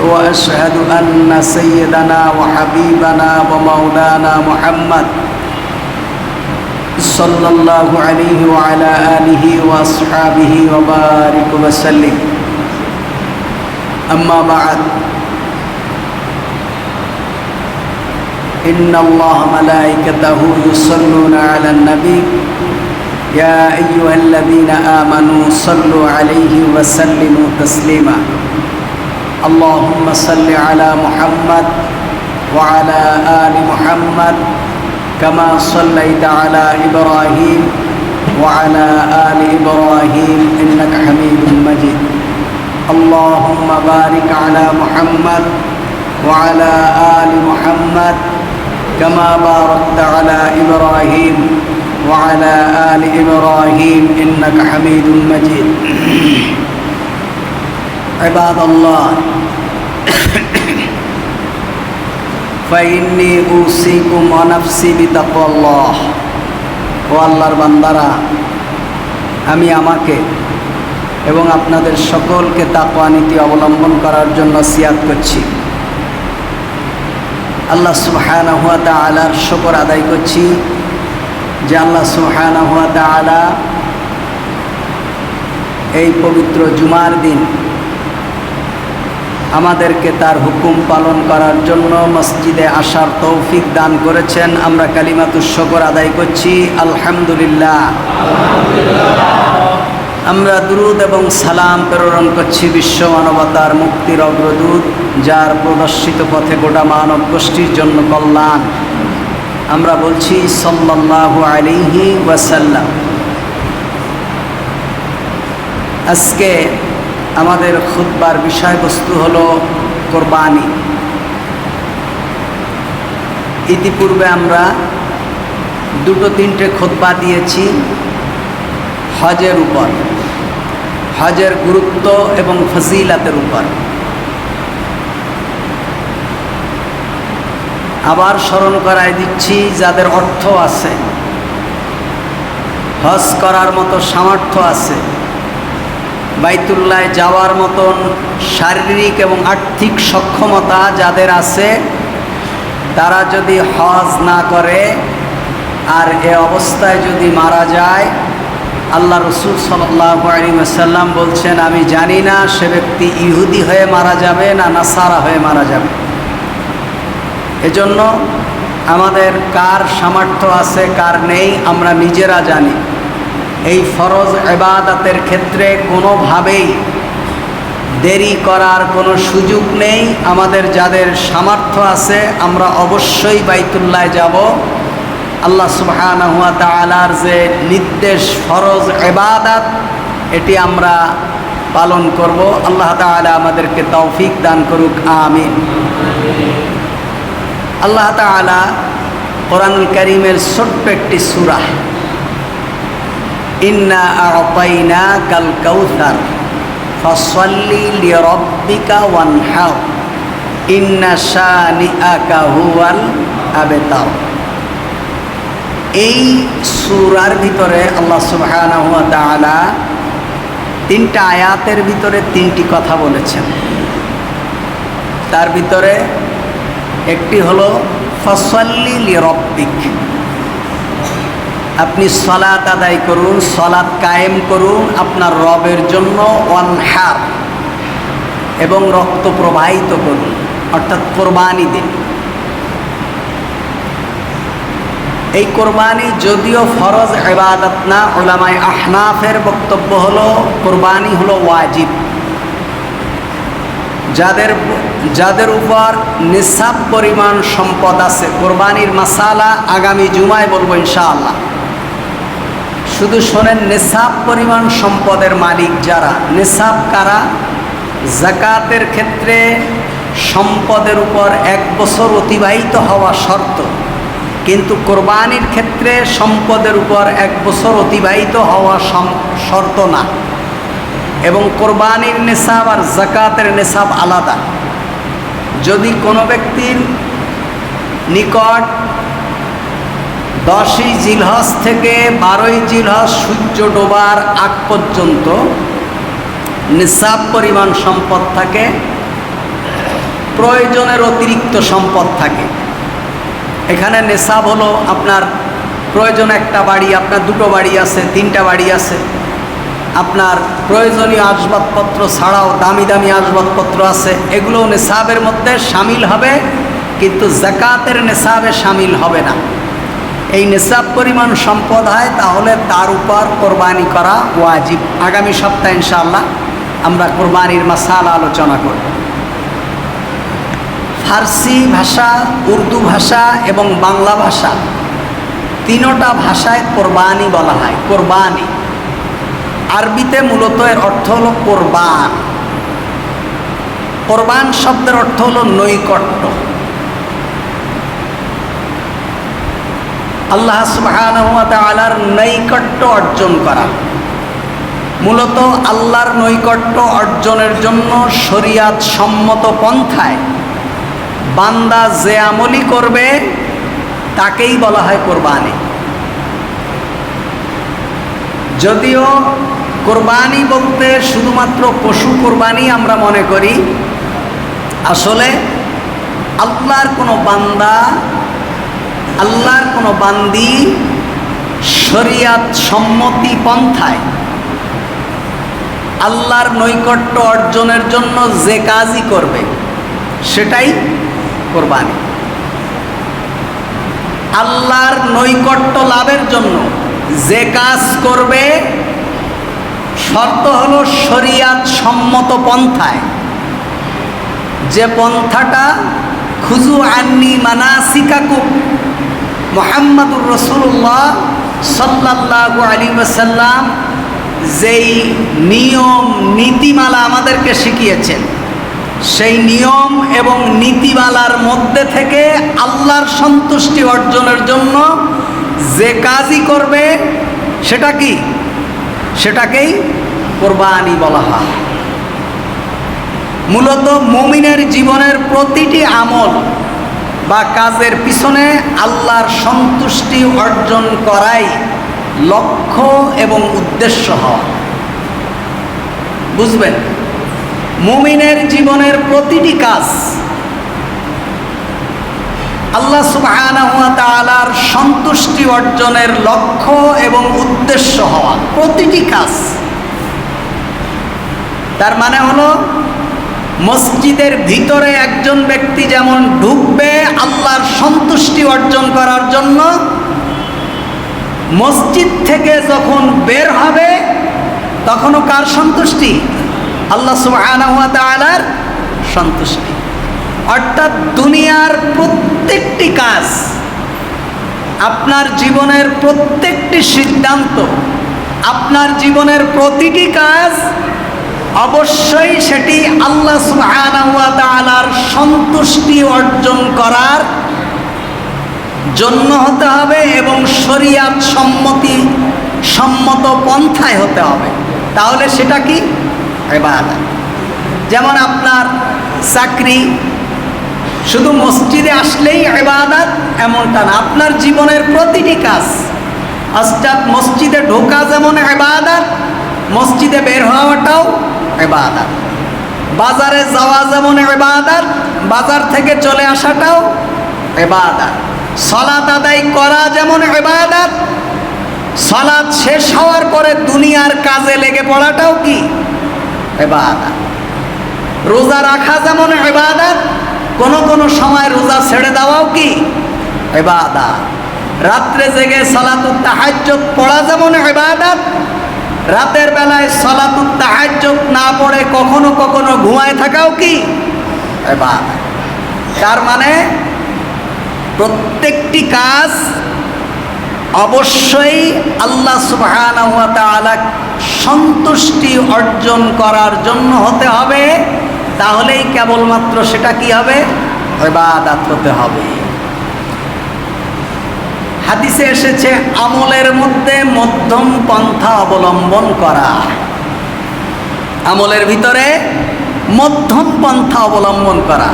وأشهد أن سيدنا وحبيبنا ومولانا محمد صلى الله عليه وعلى آله وأصحابه وبارك وسلم أما بعد إن الله ملائكته يصلون على النبي يا أيها الذين آمنوا صلوا عليه وسلموا تسليما اللهم صل على محمد وعلى آل محمد كما صليت على إبراهيم وعلى آل إبراهيم إنك حميد مجيد اللهم بارك على محمد وعلى آل محمد كما باركت على إبراهيم وعلى آل إبراهيم إنك حميد مجيد عباد الله فإني أوصيكم ونفسي بتقوى الله ও আল্লাহর বান্দারা আমি আমাকে এবং আপনাদের সকলকে তাকওয়া নীতি অবলম্বন করার জন্য নসিহত করছি। আল্লাহ সুবহানাহু ওয়া তাআলার শুকর আদায় করছি যে আল্লাহ সুবহানাহু ওয়া তাআলা এই পবিত্র জুমার দিন আমাদেরকে তার হুকুম পালন করার জন্য মসজিদে আসার তৌফিক দান করেছেন। আমরা কালিমাতুশ শুকর আদায় করছি আলহামদুলিল্লাহ। আমরা দুরূদ এবং সালাম প্রেরণ করছি বিশ্ব মানবতার মুক্তির অগ্রদূত, যার প্রদর্শিত পথে গোটা মানব গোষ্ঠীর জন্য কল্যাণ। আমরা বলছি সাল্লাল্লাহু আলাইহি ওয়াসাল্লাম। আজকে আমাদের খুতবার বিষয়বস্তু হলো কোরবানি। ইতিপূর্বে আমরা দুটো তিনটে খুতবা দিয়েছি হজের উপর, হজের গুরুত্ব এবং ফজিলাতের উপর। আবার স্মরণ করায় দিচ্ছি, যাদের অর্থ আছে, হজ করার মতো সামর্থ্য আছে, বাইতুল্লাহ যাওয়ার মতন শারীরিক এবং আর্থিক সক্ষমতা যাদের আছে, তারা যদি হজ না করে আর এ অবস্থায় যদি মারা যায়, আল্লাহ রসুল সাল্লাল্লাহু আলাইহি ওয়াসাল্লাম বলছেন আমি জানি না সে ব্যক্তি ইহুদি হয়ে মারা যাবে না নাসারা হয়ে মারা যাবে। এজন্য আমাদের কার সামর্থ্য আছে কার নেই আমরা নিজেরা জানি। এই ফরজ ইবাদতের ক্ষেত্রে কোনোভাবেই দেরি করার কোনো সুযোগ নেই। আমাদের যাদের সামর্থ্য আছে আমরা অবশ্যই বাইতুল্লাহ যাব। আল্লাহ সুবহানাহু ওয়া তাআলার যে নির্দেশ ফরজ ইবাদত, এটি আমরা পালন করব। আল্লাহ তাআলা আমাদেরকে তৌফিক দান করুক, আমিন। আল্লাহ তাআলা কোরআনুল কারীমের ছোট্ট একটি সূরা ইন্না আ'তাইনাকাল কাউসার ফাসাল্লি লিরাব্বিকা ওয়ানহার ইন্না শানিআকা হুয়াল আবতার। এই সূরার ভিতরে আল্লাহ সুবহানাহু ওয়া তাআলা তিনটা আয়াতের ভিতরে তিনটি কথা বলেছেন। তার ভিতরে একটি হলো ফাসাল্লি লিরাব্বিক, আপনি সালাত আদায় করুন, সালাত কায়েম করুন আপনার রবের জন্য, ওয়ানহার এবং রক্ত প্রবাহিত করুন, অর্থাৎ কোরবানি দিন। এই কোরবানি যদিও ফরজ ইবাদত না, উলামায়ে আহনাফের বক্তব্য হলো কোরবানি হলো ওয়াজিব। যাদের উপর নিসাব পরিমাণ সম্পদ আছে, কোরবানির মাসালা আগামী জুমায় বলবো ইনশাআল্লাহ। শুধু শোনেন, নিসাব পরিমাণ সম্পদের মালিক যারা, নিসাব কারা? যাকাতের ক্ষেত্রে সম্পদের উপর 1 বছর অতিবাহিত হওয়া শর্ত, কিন্তু কোরবানির ক্ষেত্রে সম্পদের উপর 1 বছর অতিবাহিত হওয়া শর্ত না। এবং কোরবানির নিসাব আর যাকাতের নিসাব আলাদা। যদি কোনো ব্যক্তির নিকট 10ই জিলহজ থেকে 12ই জিলহজ সূর্য ডোবার আগ পর্যন্ত নিসাব পরিমাণ সম্পদ থাকে, প্রয়োজনের অতিরিক্ত সম্পদ থাকে। এখানে নেশাব হলো আপনার প্রয়োজন একটা বাড়ি, আপনার দুটো বাড়ি আছে, তিনটা বাড়ি আছে, আপনার প্রয়োজনীয় আসবাবপত্র ছাড়াও দামি দামি আসবাবপত্র আছে, এগুলো নেশাবের মধ্যে শামিল হবে, কিন্তু যাকাতের নেশাবে শামিল হবে না। এই নেশাব পরিমাণ সম্পদ হয় তাহলে তার উপর কোরবানি করা ওয়াজিব। আগামী সপ্তাহে ইনশাআল্লাহ আমরা কোরবানির মাসালা আলোচনা করব। ফার্সি ভাষা, উর্দু ভাষা এবং বাংলা ভাষা তিনোটা ভাষায় কোরবানি বলা হয়। কোরবানি আরবিতে মূলত এর অর্থ হলো কোরবান। কোরবান শব্দের অর্থ হলো নৈকট্য। আল্লাহ সুবহানাহু ওয়া তাআলার নৈকট্য অর্জন করা। মূলত আল্লাহর নৈকট্য অর্জনের জন্য শরীয়ত সম্মত পন্থায় বান্দা যে আমলই করবে তাকেই বলা হয় কোরবানি। যদিও কোরবানি বলতে শুধুমাত্র পশু কোরবানি আমরা মনে করি, আসলে আল্লাহর কোনো বান্দা, আল্লাহর কোনো বান্দি শরীয়ত সম্মতি পন্থায় আল্লাহর নৈকট্য অর্জনের জন্য যে কাজই করবে সেটাই কোরবানি। আল্লাহর নৈকট্য লাভের জন্য যে কাজ করবে শর্ত হলো শরীয়ত সম্মত পন্থায়, যে পন্থাটা খুযু আন্নি মানাসিকাকুম মুহাম্মাদুর রাসূলুল্লাহ সাল্লাল্লাহু আলাইহি ওয়াসাল্লাম যেই নিয়ম নীতিমালা আমাদেরকে শিখিয়েছেন, সেই নিয়ম এবং নীতিমালার মধ্যে থেকে আল্লাহর সন্তুষ্টি অর্জনের জন্য যে কাজই করবে সেটা কি, সেটাকেই কোরবানি বলা হয়। মূলত মুমিনের জীবনের প্রতিটি আমল বা কাজের পিছনে আল্লাহর সন্তুষ্টি অর্জন করাই লক্ষ্য এবং উদ্দেশ্য হওয়া। বুঝবেন, মুমিনের জীবনের প্রতিটি কাজ আল্লাহ সুবহানাহু ওয়া তাআলার সন্তুষ্টি অর্জনের লক্ষ্য এবং উদ্দেশ্য হওয়া, প্রতিটি কাজ। তার মানে হলো মসজিদের ভিতরে একজন ব্যক্তি যেমন ঢুকবে আল্লাহর সন্তুষ্টি অর্জন করার জন্য, মসজিদ থেকে যখন বের হবে তখনও কার সন্তুষ্টি? আল্লাহ সুবহানাহু ওয়া তাআলার সন্তুষ্টি। অর্থাৎ দুনিয়ার প্রত্যেকটি কাজ, আপনার জীবনের প্রত্যেকটি সিদ্ধান্ত, আপনার জীবনের প্রতিটি কাজ অবশ্যই সেটি আল্লাহ সুবহানাহু ওয়া তাআলার সন্তুষ্টি অর্জন করার জন্য হতে হবে এবং শরীয়ত সম্মত পন্থায় হতে হবে। তাহলে সেটা কি? ইবাদত। যেমন আপনার চাকরি শুধু মসজিদে আসলেই ইবাদত এমনটা না, আপনার জীবনের প্রতিটি কাজ, অর্থাৎ মসজিদে ঢোকা যেমন ইবাদত, মসজিদে বের হওয়াটাও ইবাদত। বাজারে যাওয়া যেমন ইবাদত, বাজার থেকে চলে আসাটাও ইবাদত। সালাত আদায় করা যেমন ইবাদত, সালাত শেষ হওয়ার পরে দুনিয়ার কাজে লেগে পড়াটাও কি? ইবাদত। রোজা রাখা যেমন ইবাদত, কোনো সময় রোজা ছেড়ে দেওয়াও কি? ইবাদত। রাত্রে জেগে সালাতুত তাহাজ্জুদ পড়া যেমন ইবাদত, রাতের বেলায় সালাতুত তাহাজ্জুদ না পড়ে কখনো ঘুমায় থাকাও কি? ইবাদত। তার মানে প্রত্যেকটি কাজ অবশ্যই আল্লাহ সুবহানাহু ওয়া তাআলা সন্তুষ্টি অর্জন করার জন্য হতে হবে, তাহলেই কেবলমাত্র সেটা কি হবে? ইবাদত হতে হবে। হাদিসে এসেছে আমলের মধ্যে মধ্যম পন্থা অবলম্বন করা। আমলের ভিতরে মধ্যম পন্থা অবলম্বন করা,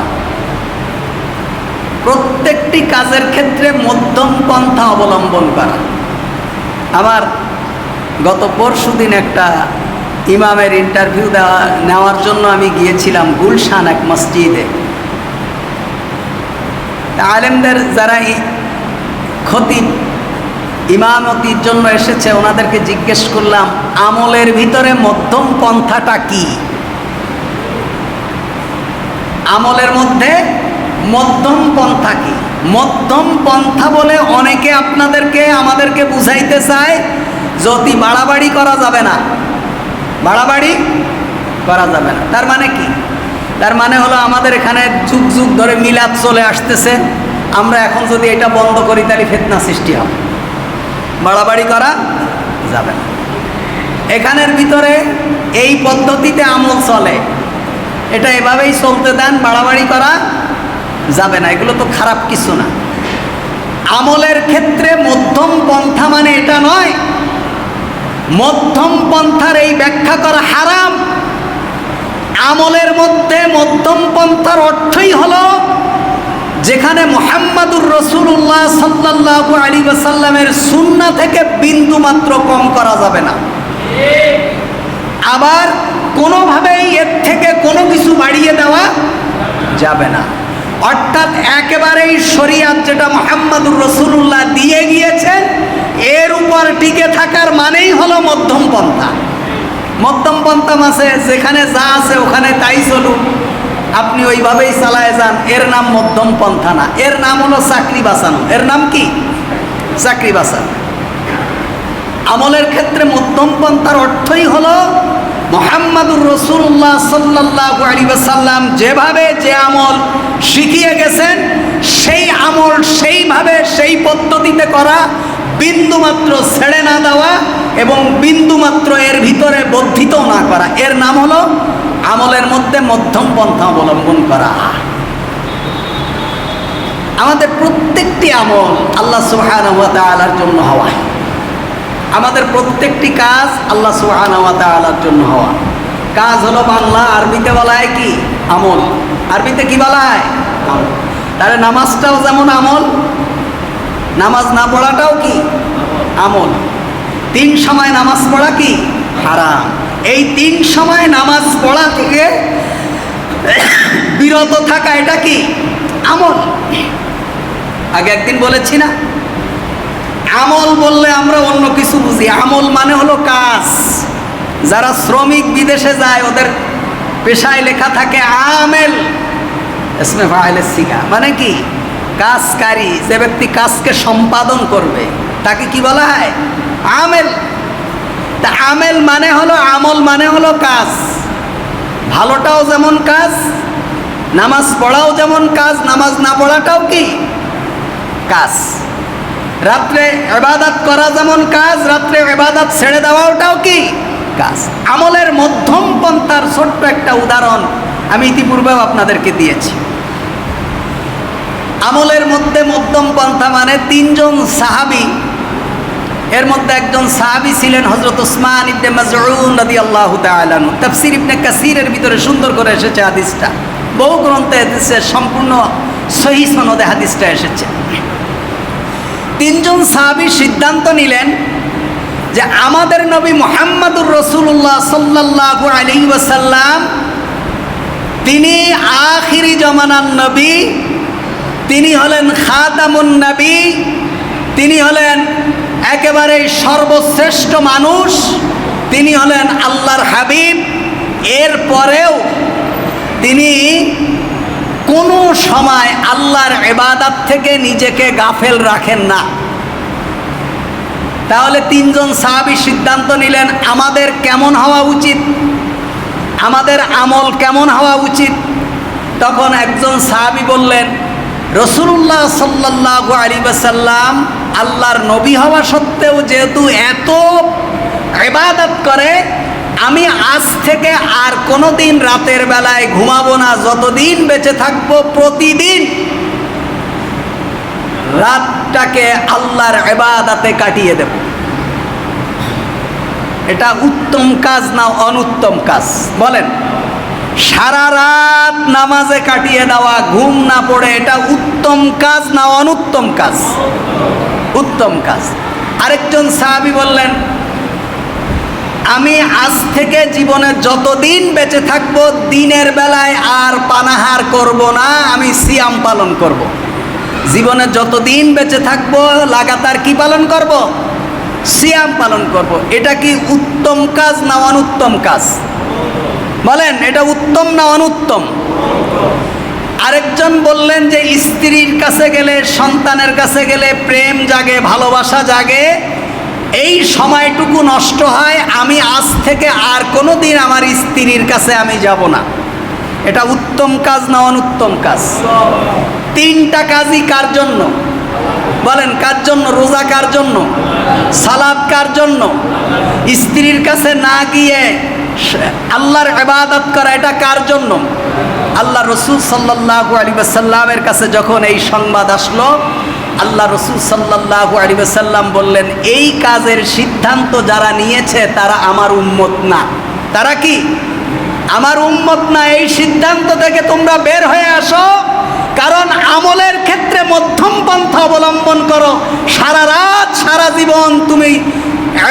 প্রত্যেকটি কাজের ক্ষেত্রে মধ্যম পন্থা অবলম্বন করা। আমার গত পরশুদিন একটা ইমামের ইন্টারভিউ নেওয়ার জন্য আমি গিয়েছিলাম গুলশান এক মসজিদে। আলেমদের যারা খতিব ইমামতির জন্য এসেছে ওনাদেরকে জিজ্ঞেস করলাম, আমলের ভিতরে মধ্যম পন্থাটা কি? আমলের মধ্যে মধ্যম পন্থা কি? মধ্যম পন্থা বলে অনেকে আমাদেরকে বুঝাইতে চায় যদি বাড়াবাড়ি করা যাবে না, বাড়াবাড়ি করা যাবে না। তার মানে কি? তার মানে হলো আমাদের এখানে যুগ যুগ ধরে মিলাদ চলে আসতেছে, আমরা এখন যদি এটা বন্ধ করি তাহলে ফিতনা সৃষ্টি হবে, বাড়াবাড়ি করা যাবে না। এখানের ভিতরে এই পদ্ধতিতে আমল চলে, এটা এভাবেই চলতে দেন, বাড়াবাড়ি করা যাবে না, এগুলো তো খারাপ কিছু না। আমলের ক্ষেত্রে মধ্যম পন্থা মানে এটা নয়, মধ্যম পন্থার এই ব্যাখ্যা করা হারাম। আমলের মধ্যে মধ্যম পন্থার অর্থই হলো যেখানে মুহাম্মাদুর রাসূলুল্লাহ সাল্লাল্লাহু আলাইহি ওয়াসাল্লামের সুন্নাহ থেকে বিন্দু মাত্র কম করা যাবে না, আবার কোনোভাবেই এর থেকে কোনো কিছু বাড়িয়ে দেওয়া যাবে না। অর্থাৎ একেবারেই শরীয়ত যেটা মুহাম্মাদুর রাসূলুল্লাহ দিয়ে গিয়েছেন এর উপর টিকে থাকার মানেই হলো মধ্যম পন্থা। মধ্যম পন্থা মাসে যেখানে যা আছে ওখানে তাই চলুন, আপনি ওইভাবেই চালায় যান, এর নাম মধ্যম পন্থা না, এর নাম হলো চাকরি বাঁচানো। এর নাম কি? চাকরি বাঁচানো। আমলের ক্ষেত্রে মধ্যম পন্থার অর্থই হলো মুহাম্মাদুর রাসূলুল্লাহ সাল্লাল্লাহু আলাইহি ওয়াসাল্লাম যেভাবে যে আমল শিখিয়ে গেছেন সেই আমল সেইভাবে সেই পদ্ধতিতে করা, বিন্দুমাত্র ছেড়ে না দেওয়া এবং বিন্দুমাত্র এর ভিতরে বর্ধিত না করা, এর নাম হলো আমলের মধ্যে মধ্যম পন্থা অবলম্বন করা। আমাদের প্রত্যেকটি আমল আল্লাহ সুবহানাহু ওয়া তাআলার জন্য হওয়া, আমাদের প্রত্যেকটি কাজ আল্লাহ সুবহানাহু ওয়া তাআলার জন্য হওয়া। কাজ হলো বাংলা, আরবিতে বলা হয় কি? আমল। আরবিতে কি বলা হয়? আমল। তাহলে নামাজটাও যেমন আমল, নামাজ না পড়াটাও কি আমল। 3 সময় নামাজ পড়া কি হারাম, এই 3 সময় নামাজ পড়া থেকে বিরত থাকা এটা কি আমল। আগে একদিন বলেছি না, আমল বললে আমরা অন্য কিছু বুঝি, আমল মানে হলো কাজ। যারা শ্রমিক বিদেশে যায় ওদের পেশায় লেখা থাকে আমেল, ইসমে ফাইলের সিগা, মানে কি কাজকারী। যে ব্যক্তি কাজকে সম্পাদন করবে তাকে কি বলা হয়? আমেল। তা আমেল মানে হলো, আমল মানে হলো কাজ। ভালোটাও যেমন কাজ, নামাজ পড়াও যেমন কাজ, নামাজ না পড়াটাও কি কাজ। রাত্রে ইবাদত করা যেমন কাজ, রাত্রে ইবাদত ছেড়ে দেওয়াটাও কি কাজ। আমলের মধ্যম পন্থার ছোট্ট একটা উদাহরণ আমি ইতিপূর্বেও আপনাদেরকে দিয়েছি। আমলের মধ্যে মধ্যম পন্থা মানে 3 জন সাহাবী, এর মধ্যে একজন সাহাবী ছিলেন হযরত উসমান ইবনে মাযউন রাদিয়াল্লাহু তাআলা আনহু। তাফসীর ইবনে কাসীরের ভিতরে সুন্দর করে এসেছে হাদিসটা, বহু গ্রন্থে হাদিসের সম্পূর্ণ সহিহ সনদে হাদিসটা এসেছে। 3 জন সাহাবী সিদ্ধান্ত নিলেন যে আমাদের নবী মুহাম্মাদুর রাসূলুল্লাহ সাল্লাল্লাহু আলাইহি ওয়াসাল্লাম তিনি আখিরি জামানার নবী, তিনি হলেন খাতামুন নবী, তিনি হলেন একেবারে সর্বশ্রেষ্ঠ মানুষ, তিনি হলেন আল্লাহর হাবিব। এরপরেও তিনি কোনো সময় আল্লাহর ইবাদত থেকে নিজেকে গাফেল রাখেন না। তাহলে 3 জন সাহাবী সিদ্ধান্ত নিলেন আমাদের কেমন হওয়া উচিত, আমাদের আমল কেমন হওয়া উচিত। তখন একজন সাহাবী বললেন, রাসূলুল্লাহ সাল্লাল্লাহু আলাইহি ওয়াসাল্লাম আল্লাহর নবী হওয়া সত্ত্বেও যেহেতু এত ইবাদত করে, আমি আজ থেকে আর কোনো দিন রাতের বেলায় ঘুমাবো না, যতদিন বেঁচে থাকবো প্রতিদিন রাতটাকে আল্লাহর ইবাদতে কাটিয়ে দেব। এটা উত্তম কাজ না অনুত্তম কাজ বলেন? সারা রাত নামাজে কাটিয়ে দেওয়া, ঘুম না পড়ে, এটা উত্তম কাজ না অনুত্তম কাজ? উত্তম কাজ। আরেকজন সাহাবী বললেন, আমি আজ থেকে জীবনে যতদিন বেঁচে থাকবো দিনের বেলায় আর পানাহার করব না, আমি সিয়াম পালন করব। জীবনে যতদিন বেঁচে থাকবো লাগাতার কি পালন করব? সিয়াম পালন করব। এটা কি উত্তম কাজ না অনুত্তম কাজ? বলেন, এটা উত্তম না অনুত্তম? আরেকজন বললেন যে স্ত্রীর কাছে গেলে, সন্তানের কাছে গেলে প্রেম জাগে, ভালোবাসা জাগে, এই সময়টুকু নষ্ট হয়, আমি আজ থেকে আর কোনো দিন আমার স্ত্রীর কাছে আমি যাব না। এটা উত্তম কাজ না অনুত্তম কাজ? তিনটা কাজই কার জন্য? বলেন, কার জন্য? রোজা কার জন্য? সালাত কার জন্য? স্ত্রীর কাছে না গিয়ে আল্লাহর ইবাদত করা, এটা কার জন্য? আল্লাহ রসুল সাল্লাল্লাহু আলাইহি ওয়াসাল্লামের কাছে যখন এই সংবাদ আসলো, আল্লাহ রসুল সাল্লাল্লাহু আলাইহি ওয়াসাল্লাম বললেন, এই কাজের সিদ্ধান্ত যারা নিয়েছে তারা আমার উম্মত না। তারা কি আমার উম্মত না? এই সিদ্ধান্ত থেকে তোমরা বের হয়ে আসো। কারণ আমলের ক্ষেত্রে মধ্যম পন্থা অবলম্বন করো। সারা রাত সারা জীবন তুমি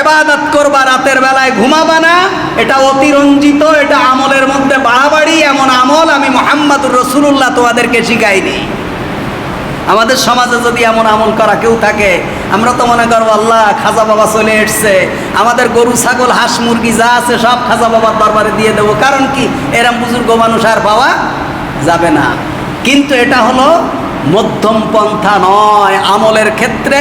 ইবাদত করবা, রাতের বেলায় ঘুমাবা না, এটা অতিরঞ্জিত, এটা আমলের মধ্যে বাড়াবাড়ি। এমন আমল আমি মুহাম্মদুর রাসূলুল্লাহ তোমাদেরকে শিখাইনি। আমাদের সমাজে যদি এমন আমল করা কেউ থাকে, আমরা তো মনে করবো আল্লাহ খাজা বাবা চলে এসছে, আমাদের গরু ছাগল হাঁস মুরগি যা আছে সব খাজা বাবার দরবারে দিয়ে দেবো। কারণ কি, এরম বুজুর্গ মানুষ আর পাওয়া যাবে না। কিন্তু এটা হলো মধ্যম পন্থা নয়। আমলের ক্ষেত্রে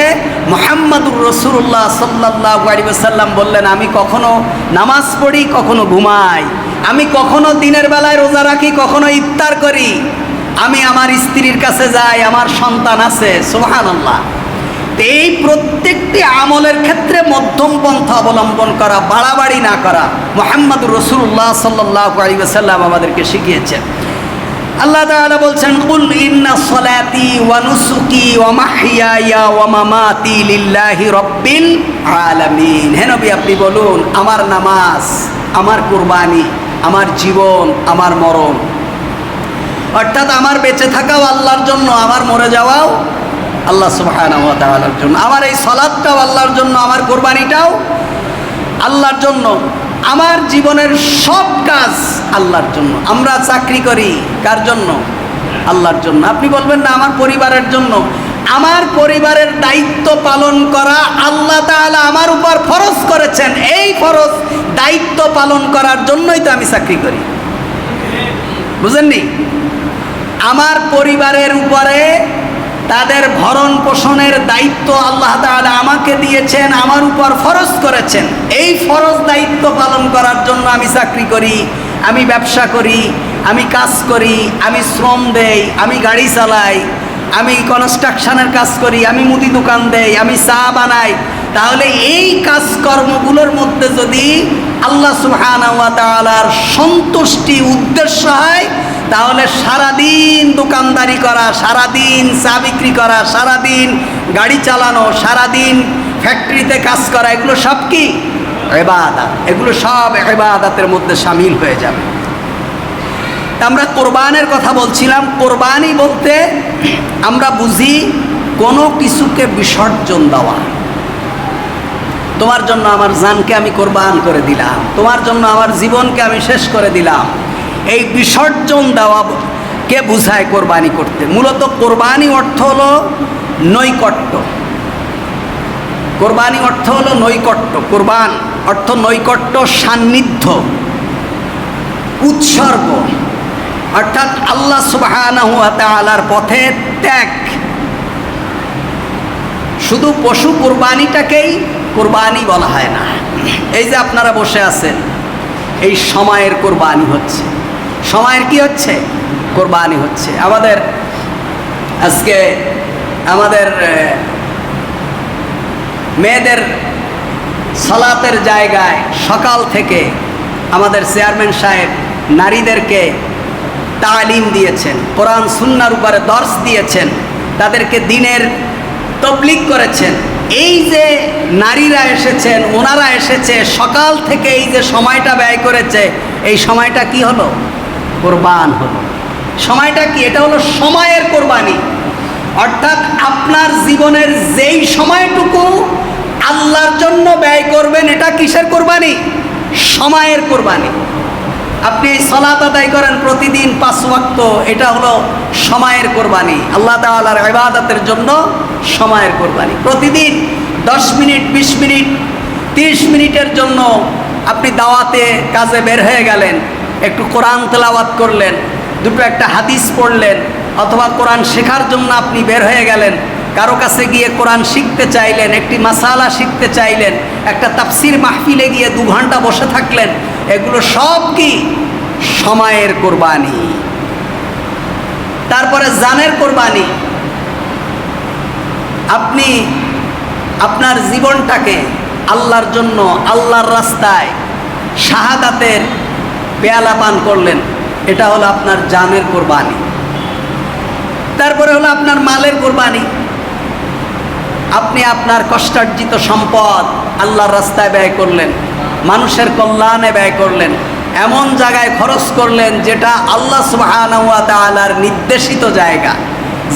মুহাম্মদুর রাসূলুল্লাহ সাল্লাল্লাহু আলাইহি ওয়াসাল্লাম বললেন, আমি কখনো নামাজ পড়ি, কখনো ঘুমাই, আমি কখনো দিনের বেলায় রোজা রাখি, কখনো ইফতার করি, আমি আমার স্ত্রীর কাছে যাই, আমার সন্তান আছে। সুবহানাল্লাহ। এই প্রত্যেকটি আমলের ক্ষেত্রে মধ্যম পন্থা অবলম্বন করা, বাড়াবাড়ি না করা মুহাম্মদুর রাসূলুল্লাহ সাল্লাল্লাহু আলাইহি ওয়াসাল্লাম আমাদেরকে শিখিয়েছেন। আল্লাহ তাআলা বলছেন, কুল ইন্না সলাতি ওয়া নুসুকি ওয়া মাহইয়ায়া ওয়া মামাতি লিল্লাহি রাব্বিল আলামিন। হে নবী, আপনি বলুন, আমার নামাজ, আমার কুরবানি, আমার জীবন, আমার মরণ, অর্থাৎ আমার বেঁচে থাকাও আল্লাহর জন্য, আমার মরে যাওয়াও আল্লাহ সুবহানাহু ওয়া তাআলার জন্য, আমার এই সালাতটাও আল্লাহর জন্য, আমার কুরবানিটাও আল্লাহর জন্য, আমার জীবনের সব কাজ আল্লাহর জন্য। আমরা চাকরি করি কার জন্য? আল্লাহর জন্য। আপনি বলবেন না আমার পরিবারের জন্য। আমার পরিবারের দায়িত্ব পালন করা আল্লাহ তাআলা আমার উপর ফরজ করেছেন। এই ফরজ দায়িত্ব পালন করার জন্যই তো আমি চাকরি করি। বুঝেননি? আমার পরিবারের উপরে তাদের ভরণ পোষণের দায়িত্ব আল্লাহ তাআলা আমাকে দিয়েছেন, আমার উপর ফরজ করেছেন। এই ফরজ দায়িত্ব পালন করার জন্য আমি চাকরি করি, আমি ব্যবসা করি, আমি কাজ করি, আমি শ্রম দেই, আমি গাড়ি চালাই, আমি কনস্ট্রাকশনের কাজ করি, আমি মুদি দোকান দেই, আমি চা বানাই। তাহলে এই কাজকর্মগুলোর মধ্যে যদি আল্লাহ সুবহানাহু ওয়া তাআলার সন্তুষ্টি উদ্দেশ্য হয়, তাহলে সারাদিন দোকানদারি করা, সারাদিন চা বিক্রি করা, সারাদিন গাড়ি চালানো, সারাদিন ফ্যাক্টরিতে কাজ করা, এগুলো সব কি ইবাদত। এগুলো সব ইবাদতের মধ্যে শামিল হয়ে যাবে। আমরা কোরবানের কথা বলছিলাম। কোরবানি বলতে আমরা বুঝি কোনো কিছুকে বিসর্জন দেওয়া। তোমার জন্য আমার জানকে আমি কোরবান করে দিলাম, তোমার জন্য আমার জীবনকে আমি শেষ করে দিলাম, এই বিসর্জন দেওয়াকে বুঝায় কোরবানি করতে। মূলত কোরবানি অর্থ হলো নৈকট্য। কোরবানি অর্থ হলো নৈকট্য। কোরবান অর্থ নৈকট্য, সান্নিধ্য, উৎসর্গ, অর্থাৎ আল্লাহ সুবহানাহু ওয়া তাআলার পথে ত্যাগ। শুধু পশু কোরবানিটাকেই কোরবানি বলা হয় না। এই যে আপনারা বসে আছেন, এই সময়ের কোরবানি হচ্ছে। সময়ের কি হচ্ছে? কোরবানি হচ্ছে। আমাদের আজকে আমাদের মেয়েদের সালাতের জায়গায় সকাল থেকে আমাদের চেয়ারম্যান সাহেব নারীদেরকে তালিম দিয়েছেন, কোরআন সুন্নাহর উপরে দর্স দিয়েছেন, তাদেরকে দ্বীনের তাবলীগ করেছেন। এই যে নারীরা এসেছেন, ওনারা এসেছে সকাল থেকে, এই যে সময়টা ব্যয় করেছে, এই সময়টা কি হলো? কোরবান হলো। সময়টা কি? এটা হলো সময়ের কোরবানি। অর্থাৎ আপনার জীবনের যেই সময়টুকু আল্লাহর জন্য ব্যয় করবেন, এটা কিসের কোরবানি? সময়ের কোরবানি। আপনি সালাত আদায় করেন প্রতিদিন 5 ওয়াক্ত, এটা হলো সময়ের কোরবানি, আল্লাহ তাআলার ইবাদতের জন্য সময়ের কোরবানি। প্রতিদিন 10 মিনিট, 20 মিনিট, 30 মিনিটের জন্য আপনি দাওয়াতে কাজে বের হয়ে গেলেন, একটু কোরআন তেলাওয়াত করলেন, দুটো একটা হাদিস পড়লেন, অথবা কোরআন শেখার জন্য আপনি বের হয়ে গেলেন, কারো কাছে গিয়ে কোরআন শিখতে চাইলেন, একটি মাসালা শিখতে চাইলেন, একটা তাফসির মাহফিলে গিয়ে 2 ঘন্টা বসে থাকলেন, এগুলো সব কি সময়ের কোরবানি। তারপরে জানের কোরবানি, আপনি আপনার জীবনটাকে আল্লাহর জন্য, আল্লাহর রাস্তায় শাহাদাতের পেয়ালা পান করলেন, এটা হলো আপনার জানের কোরবানি। তারপরে হলো আপনার মালের কোরবানি, আপনি আপনার কষ্টার্জিত সম্পদ আল্লাহর রাস্তায় ব্যয় করলেন, মানুষের কল্যাণে ব্যয় করলেন, এমন জায়গায় খরচ করলেন যেটা আল্লাহ সুবহানাহু ওয়া তাআলার নির্দেশিত জায়গা,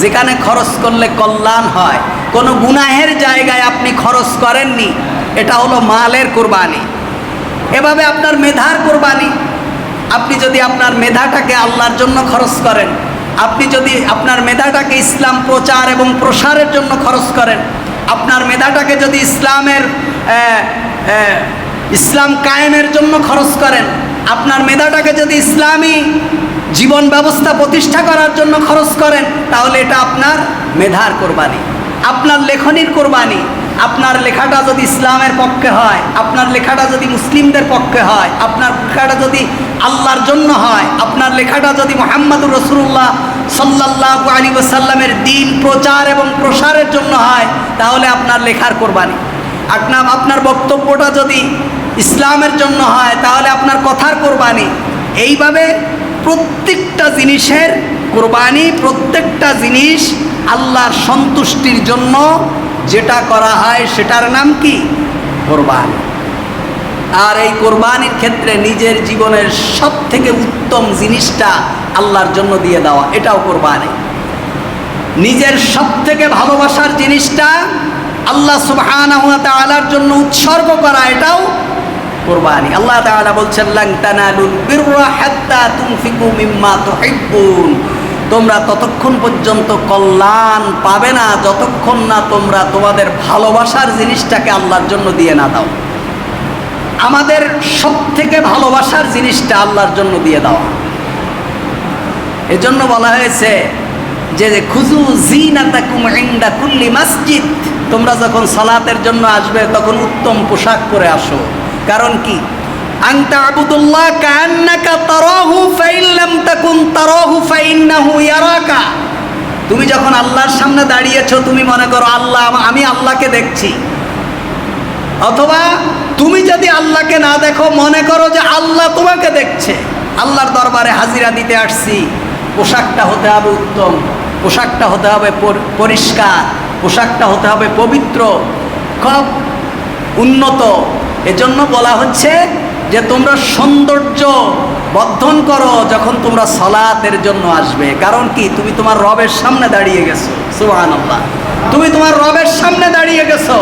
যেখানে খরচ করলে কল্যাণ হয়। কোনো গুনাহের জায়গায় আপনি খরচ করেননি, এটা হলো মালের কোরবানি। এভাবে আপনার মেধার কোরবানি, আপনি যদি আপনার মেধাটাকে আল্লাহর জন্য খরচ করেন, আপনি যদি আপনার মেধাটাকে ইসলাম প্রচার এবং প্রসারের জন্য খরচ করেন, আপনার মেধাটাকে যদি ইসলাম কায়েমের জন্য খরচ করেন, আপনার মেধাটাকে যদি ইসলামী জীবন ব্যবস্থা প্রতিষ্ঠা করার জন্য খরচ করেন, তাহলে এটা আপনার মেধার কোরবানি। আপনার লেখনীর কোরবানি, আপনার লেখাটা যদি ইসলামের পক্ষে হয়, আপনার লেখাটা যদি মুসলিমদের পক্ষে হয়, আপনার লেখাটা যদি আল্লাহর জন্য হয়, আপনার লেখাটা যদি মুহাম্মদুর রাসূলুল্লাহ সাল্লাল্লাহু আলাইহি ওয়াসাল্লামের দ্বীন প্রচার এবং প্রসারের জন্য হয়, তাহলে আপনার লেখার কোরবানি। আপনার বক্তব্যটা যদি ইসলামের জন্য হয়, তাহলে আপনার কথার কোরবানি। এইভাবে প্রত্যেকটা জিনিসের কোরবানি, প্রত্যেকটা জিনিস আল্লাহর সন্তুষ্টির জন্য যেটা করা হয় সেটার নাম কি? কোরবানি। আর এই কোরবানির ক্ষেত্রে নিজের জীবনের সব থেকে উত্তম জিনিসটা আল্লাহর জন্য দিয়ে দেওয়া, এটাও কোরবানি। নিজের সব থেকে ভালোবাসার জিনিসটা আল্লাহ সুবহানাহু ওয়া তাআলার জন্য উৎসর্গ করা, এটাও কোরবানি। আল্লাহ তাআলা বলছেন, লান তানালুল বিররা হাত্তা তুনফিকু মিম্মা তুহিব্বুন, তোমরা ততক্ষণ পর্যন্ত কল্যাণ পাবে না যতক্ষণ না তোমরা তোমাদের ভালোবাসার জিনিসটাকে আল্লাহর জন্য দিয়ে না দাও। আমাদের সব থেকে ভালোবাসার জিনিসটা আল্লাহর জন্য দিয়ে দাও। এজন্য বলা হয়েছে যে খুযু যিনাতাকুম ইনদা কুল্লি মসজিদ, তোমরা যখন সালাতের জন্য আসবে তখন উত্তম পোশাক পরে আসো। কারণ কি? আন তা'বুদুল্লাহ কাআন্নাকা তারাহু ফাইন লাম তাকুন তারাহু ফাইন্নাহু ইয়ারাকা। তুমি যখন আল্লাহর সামনে দাঁড়িয়েছো, তুমি মনে করো আমি আল্লাহকে দেখছি। অথবা তুমি যদি আল্লাহকে না দেখো, মনে করো যে আল্লাহ তোমাকে দেখছে। আল্লাহর দরবারে হাজিরা দিতে আসছি, পোশাকটা হতে হবে উত্তম, পোশাকটা হতে হবে পরিষ্কার, পোশাকটা হতে হবে পবিত্র, খুব উন্নত। এজন্য বলা হচ্ছে যে তোমরা সৌন্দর্য বর্ধন করো যখন তোমরা সালাতের জন্য আসবে। কারণ কি? তুমি তোমার রবের সামনে দাঁড়িয়ে গেছো। সুবহানাল্লাহ, তুমি তোমার রবের সামনে দাঁড়িয়ে গেছো।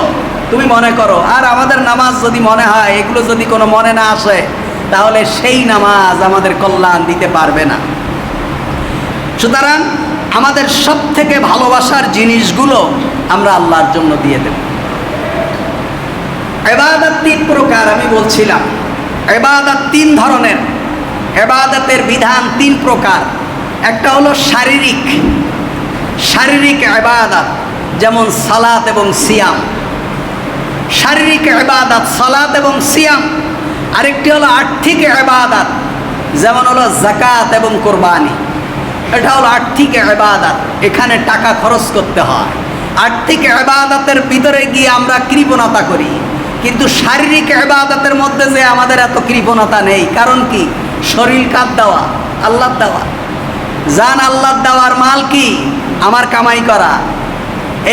তুমি মনে করো, আর আমাদের নামাজ যদি মনে হয়, এগুলো যদি কোনো মনে না আসে, তাহলে সেই নামাজ আমাদের কল্যাণ দিতে পারবে না। সুতরাং আমাদের সব থেকে ভালোবাসার জিনিসগুলো আমরা আল্লাহর জন্য দিয়ে দেব। ইবাদত 3 প্রকার আমি বলছিলাম। ইবাদত 3 ধরনের, ইবাদতের বিধান 3 প্রকার। একটা হলো শারীরিক ইবাদত, যেমন সালাত এবং সিয়াম, শারীরিক ইবাদত সালাত এবং সিয়াম। আরেকটি হলো আর্থিক ইবাদত, যেমন হলো যাকাত এবং কোরবানি। এটা হলো আর্থিক ইবাদত, এখানে টাকা খরচ করতে হয়। আর্থিক ইবাদতের ভিতরে গিয়ে আমরা কৃপণতা করি, কিন্তু শারীরিক ইবাদতের মধ্যে যে আমাদের এত কৃপণতা নেই। কারণ কি? শরীর কার দেওয়া? আল্লাহর দেওয়া। জান আল্লাহর দেওয়ার, মাল কি? আমার কামাই করা।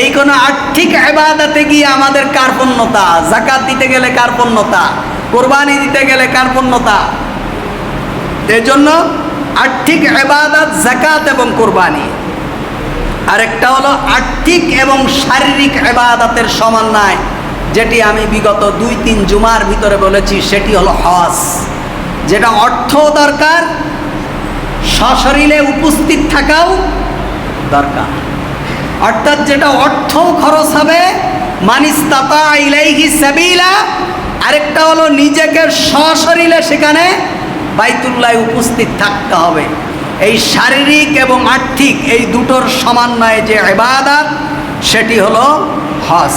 এই কোনো আর্থিক ইবাদতে গিয়ে আমাদের কার্পণ্যতা, যাকাত দিতে গেলে কার্পণ্যতা, কোরবানি দিতে গেলে কার্পণ্যতা। এই জন্য আর্থিক ইবাদত যাকাত এবং কোরবানি। আরেকটা হলো আর্থিক এবং শারীরিক ইবাদতের সমন্বয়, যেটি আমি বিগত 2-3 জুমার ভিতরে বলেছি, সেটি হলো হজ। যেটা অর্থ দরকার, সশরীরে উপস্থিত থাকাও দরকার। অর্থাৎ যেটা অর্থ খরচ হবে, মানিস্তাতা ইলাইহি সাবিলা, আরেকটা হলো নিজেকে সশরীরে সেখানে বাইতুল্লাহ উপস্থিত থাকতে হবে। এই শারীরিক এবং আর্থিক এই দুটোর সমন্বয়ে যে ইবাদত, সেটি হলো হজ।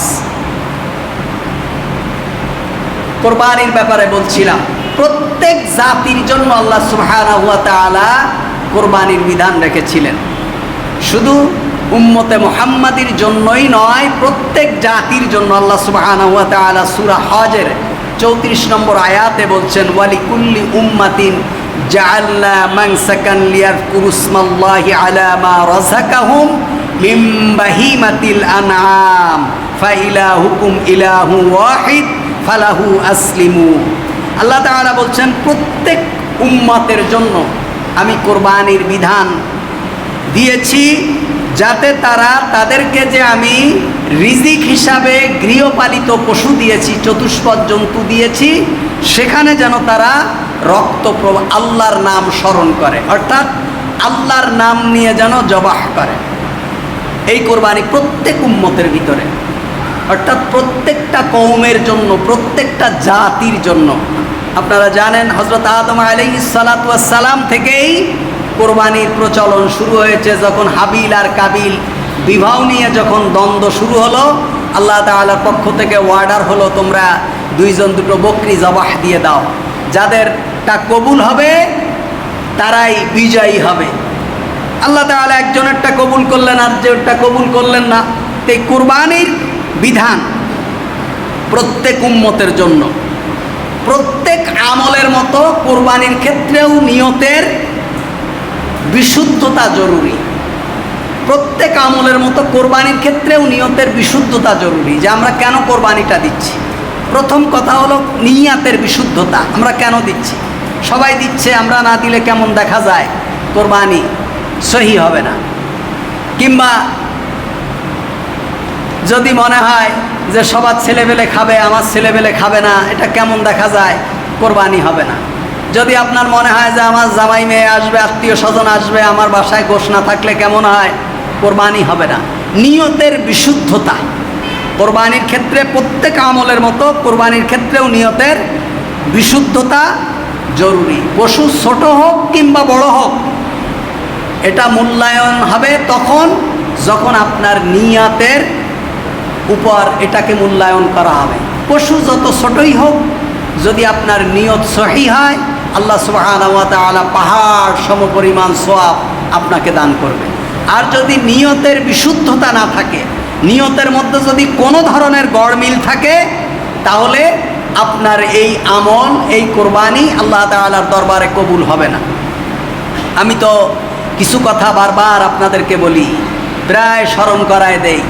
কোরবানির ব্যাপারে বলছিলাম, প্রত্যেক জাতির জন্য আল্লাহ সুবহানাহু ওয়া তাআলা কোরবানির বিধান রেখেছিলেন। শুধু উম্মতে মুহাম্মাদির জন্যই নয়, প্রত্যেক জাতির জন্য আল্লাহ সুবহানাহু ওয়া তাআলা সূরা হজের 34 নম্বর আয়াতে বলছেন, ওয়ালিকুল্লি উম্মাতিন জাআলনা মানসাকান লিয়াযকুরু ইসমাল্লাহি আলা মা রাযাকাহুম মিন বাহিমাতিল আনআম ফাইলাহুকুম ইলাহু ওয়াহিদ ফালাহু আসলিমু। আল্লাহ তাআলা বলছেন, প্রত্যেক উম্মতের জন্য আমি কোরবানির বিধান দিয়েছি, যাতে তারা তাদেরকে যে আমি রিজিক হিসাবে গৃহপালিত পশু দিয়েছি, চতুষ্পদ জন্তু দিয়েছি, সেখানে যেন তারা রক্ত আল্লাহর নাম স্মরণ করে, অর্থাৎ আল্লাহর নাম নিয়ে যেন জবাহ করে। এই কোরবানি প্রত্যেক উম্মতের ভিতরে, অর্থাৎ প্রত্যেকটা কওমের জন্য, প্রত্যেকটা জাতির জন্য। আপনারা জানেন হযরত আদম আলাইহিস সালাতু ওয়াস সালাম থেকেই কোরবানির প্রচলন শুরু হয়েছে। যখন হাবিল আর কাবিল বিবাহ নিয়ে যখন দ্বন্দ্ব শুরু হলো, আল্লাহ তাআলার পক্ষ থেকে অর্ডার হলো, তোমরা দুইজন দুটো বকরি জবাহ দিয়ে দাও, যাদেরটা কবুল হবে তারাই বিজয়ী হবে। আল্লাহ তাআলা একজনেরটা কবুল করলেন আর যেটা কবুল করলেন না। এই কোরবানির বিধান প্রত্যেক উম্মতের জন্য। প্রত্যেক আমলের মতো কোরবানির ক্ষেত্রেও নিয়তের বিশুদ্ধতা জরুরি। প্রত্যেক আমলের মতো কোরবানির ক্ষেত্রেও নিয়তের বিশুদ্ধতা জরুরি। যে আমরা কেন কোরবানিটা দিচ্ছি, প্রথম কথা হলো নিয়াতের বিশুদ্ধতা। আমরা কেন দিচ্ছি? সবাই দিচ্ছে, আমরা না দিলে কেমন দেখা যায়, কোরবানি সহি হবে না। কিংবা যদি মনে হয় যে সবার ছেলেবেলে খাবে, আমার ছেলেবেলে খাবে না, এটা কেমন দেখা যায়, কোরবানি হবে না। যদি আপনার মনে হয় যে আমার জামাই মেয়ে আসবে, আত্মীয় স্বজন আসবে, আমার বাসায় গোশ না থাকলে কেমন হয়, কোরবানি হবে না। নিয়তের বিশুদ্ধতা কোরবানির ক্ষেত্রে, প্রত্যেক আমলের মতো কোরবানির ক্ষেত্রেও নিয়তের বিশুদ্ধতা জরুরি। পশু ছোট হোক কিংবা বড় হোক, এটা মূল্যায়ন হবে তখন যখন আপনার নিয়াতের উপর এটাকে মূল্যায়ন করা হবে। পশু যত ছোটই হোক, যদি আপনার নিয়ত সহি হয়, আল্লাহ সুবহানাহু ওয়া তাআলা পাহাড় সমপরিমাণ সওয়াব আপনাকে দান করবে। আর যদি নিয়তের বিশুদ্ধতা না থাকে, নিয়তের মধ্যে যদি কোনো ধরনের গড়মিল থাকে, তাহলে আপনার এই আমল, এই কোরবানি আল্লাহ তাআলার দরবারে কবুল হবে না। আমি তো কিছু কথা বারবার আপনাদেরকে বলি, প্রায় স্মরণ করায় দেই।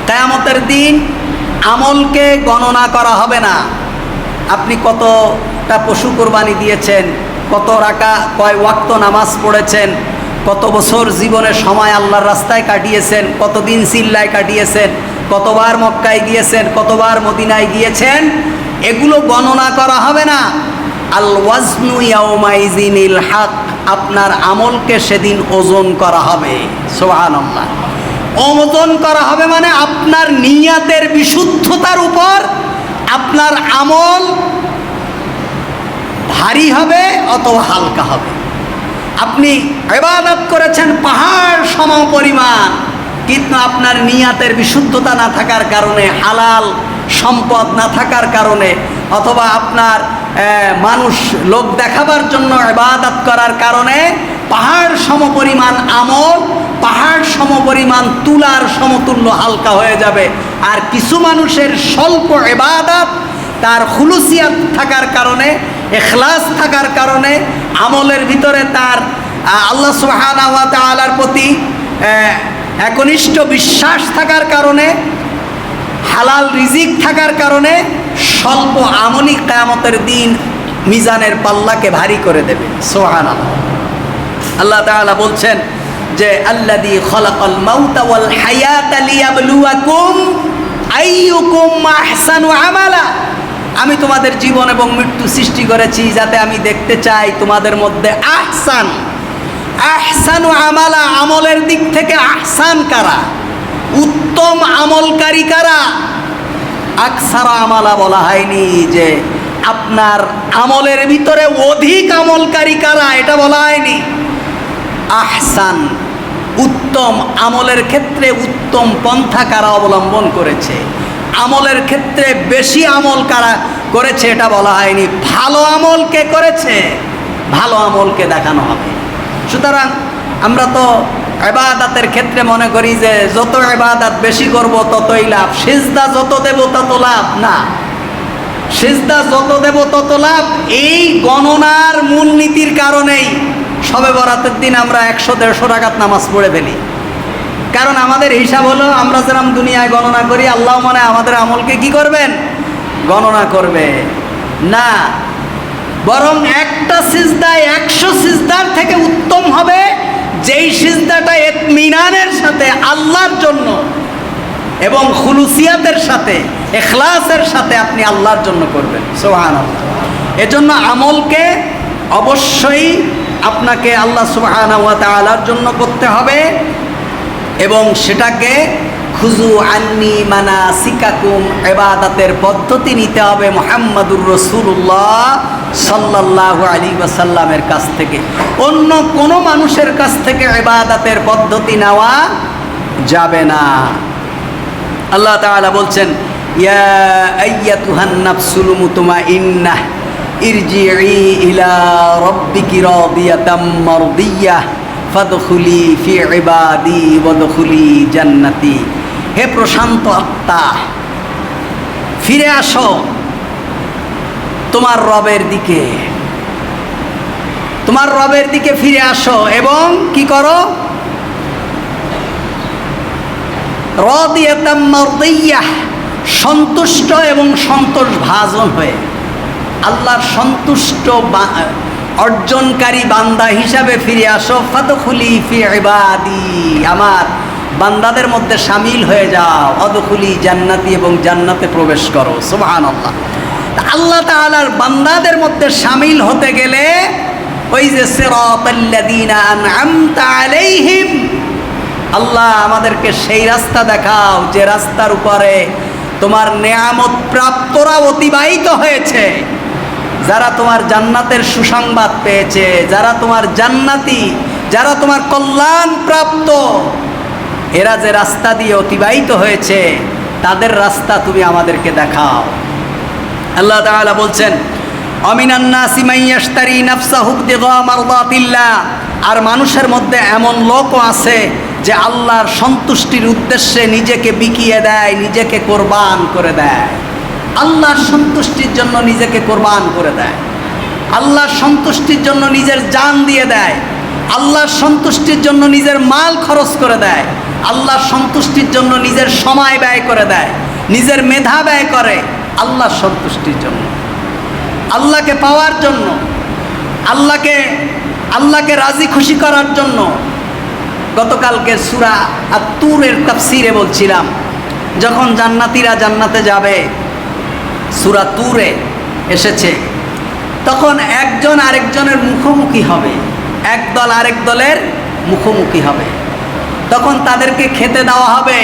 কিয়ামতের দিন আমলকে গণনা করা হবে না। আপনি কতটা পশু কোরবানি দিয়েছেন, কত রাকা, কয় ওয়াক্ত নামাজ পড়েছেন, কত বছর জীবনের সময় আল্লাহর রাস্তায় কাটিয়েছেন, কতদিন সিল্লায় কাটিয়েছেন, কতবার মক্কায় গিয়েছেন, কতবার মদিনায় গিয়েছেন, এগুলো গণনা করা হবে না। আল ওয়াজনু ইয়াউমাইজিনিল হক, আপনার আমলকে সেদিন ওজন করা হবে। সুবহানাল্লাহ। ওজন করা হবে মানে আপনার নিয়াতের বিশুদ্ধতার উপর আপনার আমল ভারী হবে অথবা হালকা হবে। আপনি ইবাদত করেছেন পাহাড় সম পরিমাণ, কিন্তু আপনার নিয়াতের বিশুদ্ধতা না থাকার কারণে, হালাল সম্পদ না থাকার কারণে, অথবা আপনার মানুষ লোক দেখাবার জন্য ইবাদত করার কারণে পাহাড় সমপরিমাণ আমল, পাহাড় সমপরিমাণ তুলার সমতুল্য হালকা হয়ে যাবে। আর কিছু মানুষের স্বল্প ইবাদত, তার খুলুসিয়াত থাকার কারণে, ইখলাস থাকার কারণে, আমলের ভিতরে তার আল্লাহ সুবহানাহু ওয়া তাআলার প্রতি একনিষ্ঠ বিশ্বাস থাকার কারণে, হালাল রিজিক থাকার কারণে স্বল্প আমলই কিয়ামতের দিন মিজানের পাল্লাকে ভারী করে দেবে। সুবহানাল্লাহ। আল্লাহ তাআলা বলছেন যে আল্লাযী খালাকাল মাউতা ওয়াল হায়াতা লিয়াবলুয়াকুম আইয়ুকুম আহসানু আমালা। আমি তোমাদের জীবন এবং মৃত্যু সৃষ্টি করেছি যাতে আমি দেখতে চাই তোমাদের মধ্যে আহসান। আহসানু আমালা, আমলের দিক থেকে আহসান কারা, উত্তম আমলকারী কারা। আকসারা আমালা বলা হয়নি যে আপনার আমলের ভিতরে অধিক আমলকারী কারা, এটা বলা হয়নি। আহসান, উত্তম আমলের ক্ষেত্রে উত্তম পন্থা কারা অবলম্বন করেছে, আমলের ক্ষেত্রে বেশি আমল কারা করেছে এটা বলা হয়নি। ভালো আমল কে করেছে, ভালো আমলকে দেখানো হবে। সুতরাং আমরা তো ইবাদতের ক্ষেত্রে মনে করি যে যত ইবাদত বেশি করব ততই লাভ, সিজদা যত দেব তত লাভ না, সিজদা যত দেব তত লাভ। এই গণনার মূলনীতির কারণেই শবে বরাতের দিন আমরা 100-150 রাকাত নামাজ পড়ে ফেলি। কারণ আমাদের হিসাব হলো আমরা যেরকম দুনিয়ায় গণনা করি, আল্লাহ মনে আমাদের আমলকে কি করবেন, গণনা করবে না। বরং একটা সিজদায় 100 সিজদার থেকে উত্তম হবে যেই সিজদাটা ইতমিনানের সাথে আল্লাহর জন্য এবং খুলুসিয়াতের সাথে, ইখলাসের সাথে আপনি আল্লাহর জন্য করবেন। সুবহানাল্লাহ। এজন্য আমলকে অবশ্যই আপনাকে আল্লাহ সুবহানাহু ওয়া তাআলার জন্য করতে হবে এবং সেটাকে খুজু আন্নি মানাসিকাকুম, ইবাদতের পদ্ধতি নিতে হবে মুহাম্মাদুর রাসূলুল্লাহ সাল্লাল্লাহু আলাইহি ওয়াসাল্লামের কাছ থেকে। অন্য কোনো মানুষের কাছ থেকে ইবাদতের পদ্ধতি নেওয়া যাবে না। আল্লাহ তাআলা বলছেন, ইয়া আইয়াতুহান নাফসুল মুতমাইন্নাহ ইরজিই ইলা রাব্বিকি রাদিয়াতাম মারদিয়াহ ফাদখুলি ফি ইবাদি ওয়াদখুলি জান্নাতি। হে প্রশান্ত আত্মা, ফিরে আসো তোমার রবের দিকে, তোমার রবের দিকে ফিরে আসো এবং কি করো, রাদিয়াতাম মারদিয়াহ, সন্তুষ্ট এবং সন্তোষ ভাজন হয়ে আল্লাহর সন্তুষ্ট অর্জনকারী বান্দা হিসাবে ফিরে আসো। ফাদখুলি ফি ইবাদি, আমার বান্দাদের মধ্যে শামিল হয়ে যাও। অদখুলি জান্নাতি, এবং জান্নাতে প্রবেশ করো। সুবহানাল্লাহ। আল্লাহ তাআলার বান্দাদের মধ্যে শামিল হতে গেলে ওই যে সিরাতাল্লাযীনা আনআমতা আলাইহিম, আল্লাহ আমাদেরকে সেই রাস্তা দেখাও যে রাস্তার উপরে তোমার নেয়ামত প্রাপ্তরা অতিবাহিত হয়েছে, যারা তোমার জান্নাতের সুসংবাদ পেয়েছে, যারা তোমার জান্নাতি, যারা তোমার কল্যাণ প্রাপ্ত, এরা যে রাস্তা দিয়ে অতিবাহিত হয়েছে তাদের রাস্তা তুমি আমাদেরকে দেখাও। আল্লাহ তাআলা বলছেন, আমিনান নাসি মান ইয়াশতারি নাফসাহু ইবতিগা মারদাতিল্লাহ, আর মানুষের মধ্যে এমন লোকও আছে যে আল্লাহর সন্তুষ্টির উদ্দেশ্যে নিজেকে বিকিয়ে দেয়, নিজেকে কোরবান করে দেয়, আল্লাহর সন্তুষ্টির জন্য নিজেকে কোরবান করে দেয়, আল্লাহর সন্তুষ্টির জন্য নিজের জান দিয়ে দেয়, আল্লাহর সন্তুষ্টির জন্য নিজের মাল খরচ করে দেয়, আল্লাহর সন্তুষ্টির জন্য নিজের সময় ব্যয় করে দেয়, নিজের মেধা ব্যয় করে আল্লাহর সন্তুষ্টির জন্য, আল্লাহকে পাওয়ার জন্য, আল্লাহকে রাজি খুশি করার জন্য। গতকালকে সূরা আত-তুরের তাফসীরে বলছিলাম, যখন জান্নাতীরা জান্নাতে যাবে, সূরা তুরে এসেছে, তখন একজন আরেকজনের মুখোমুখি হবে, একদল আরেক দলের মুখোমুখি হবে। তখন তাদেরকে খেতে দেওয়া হবে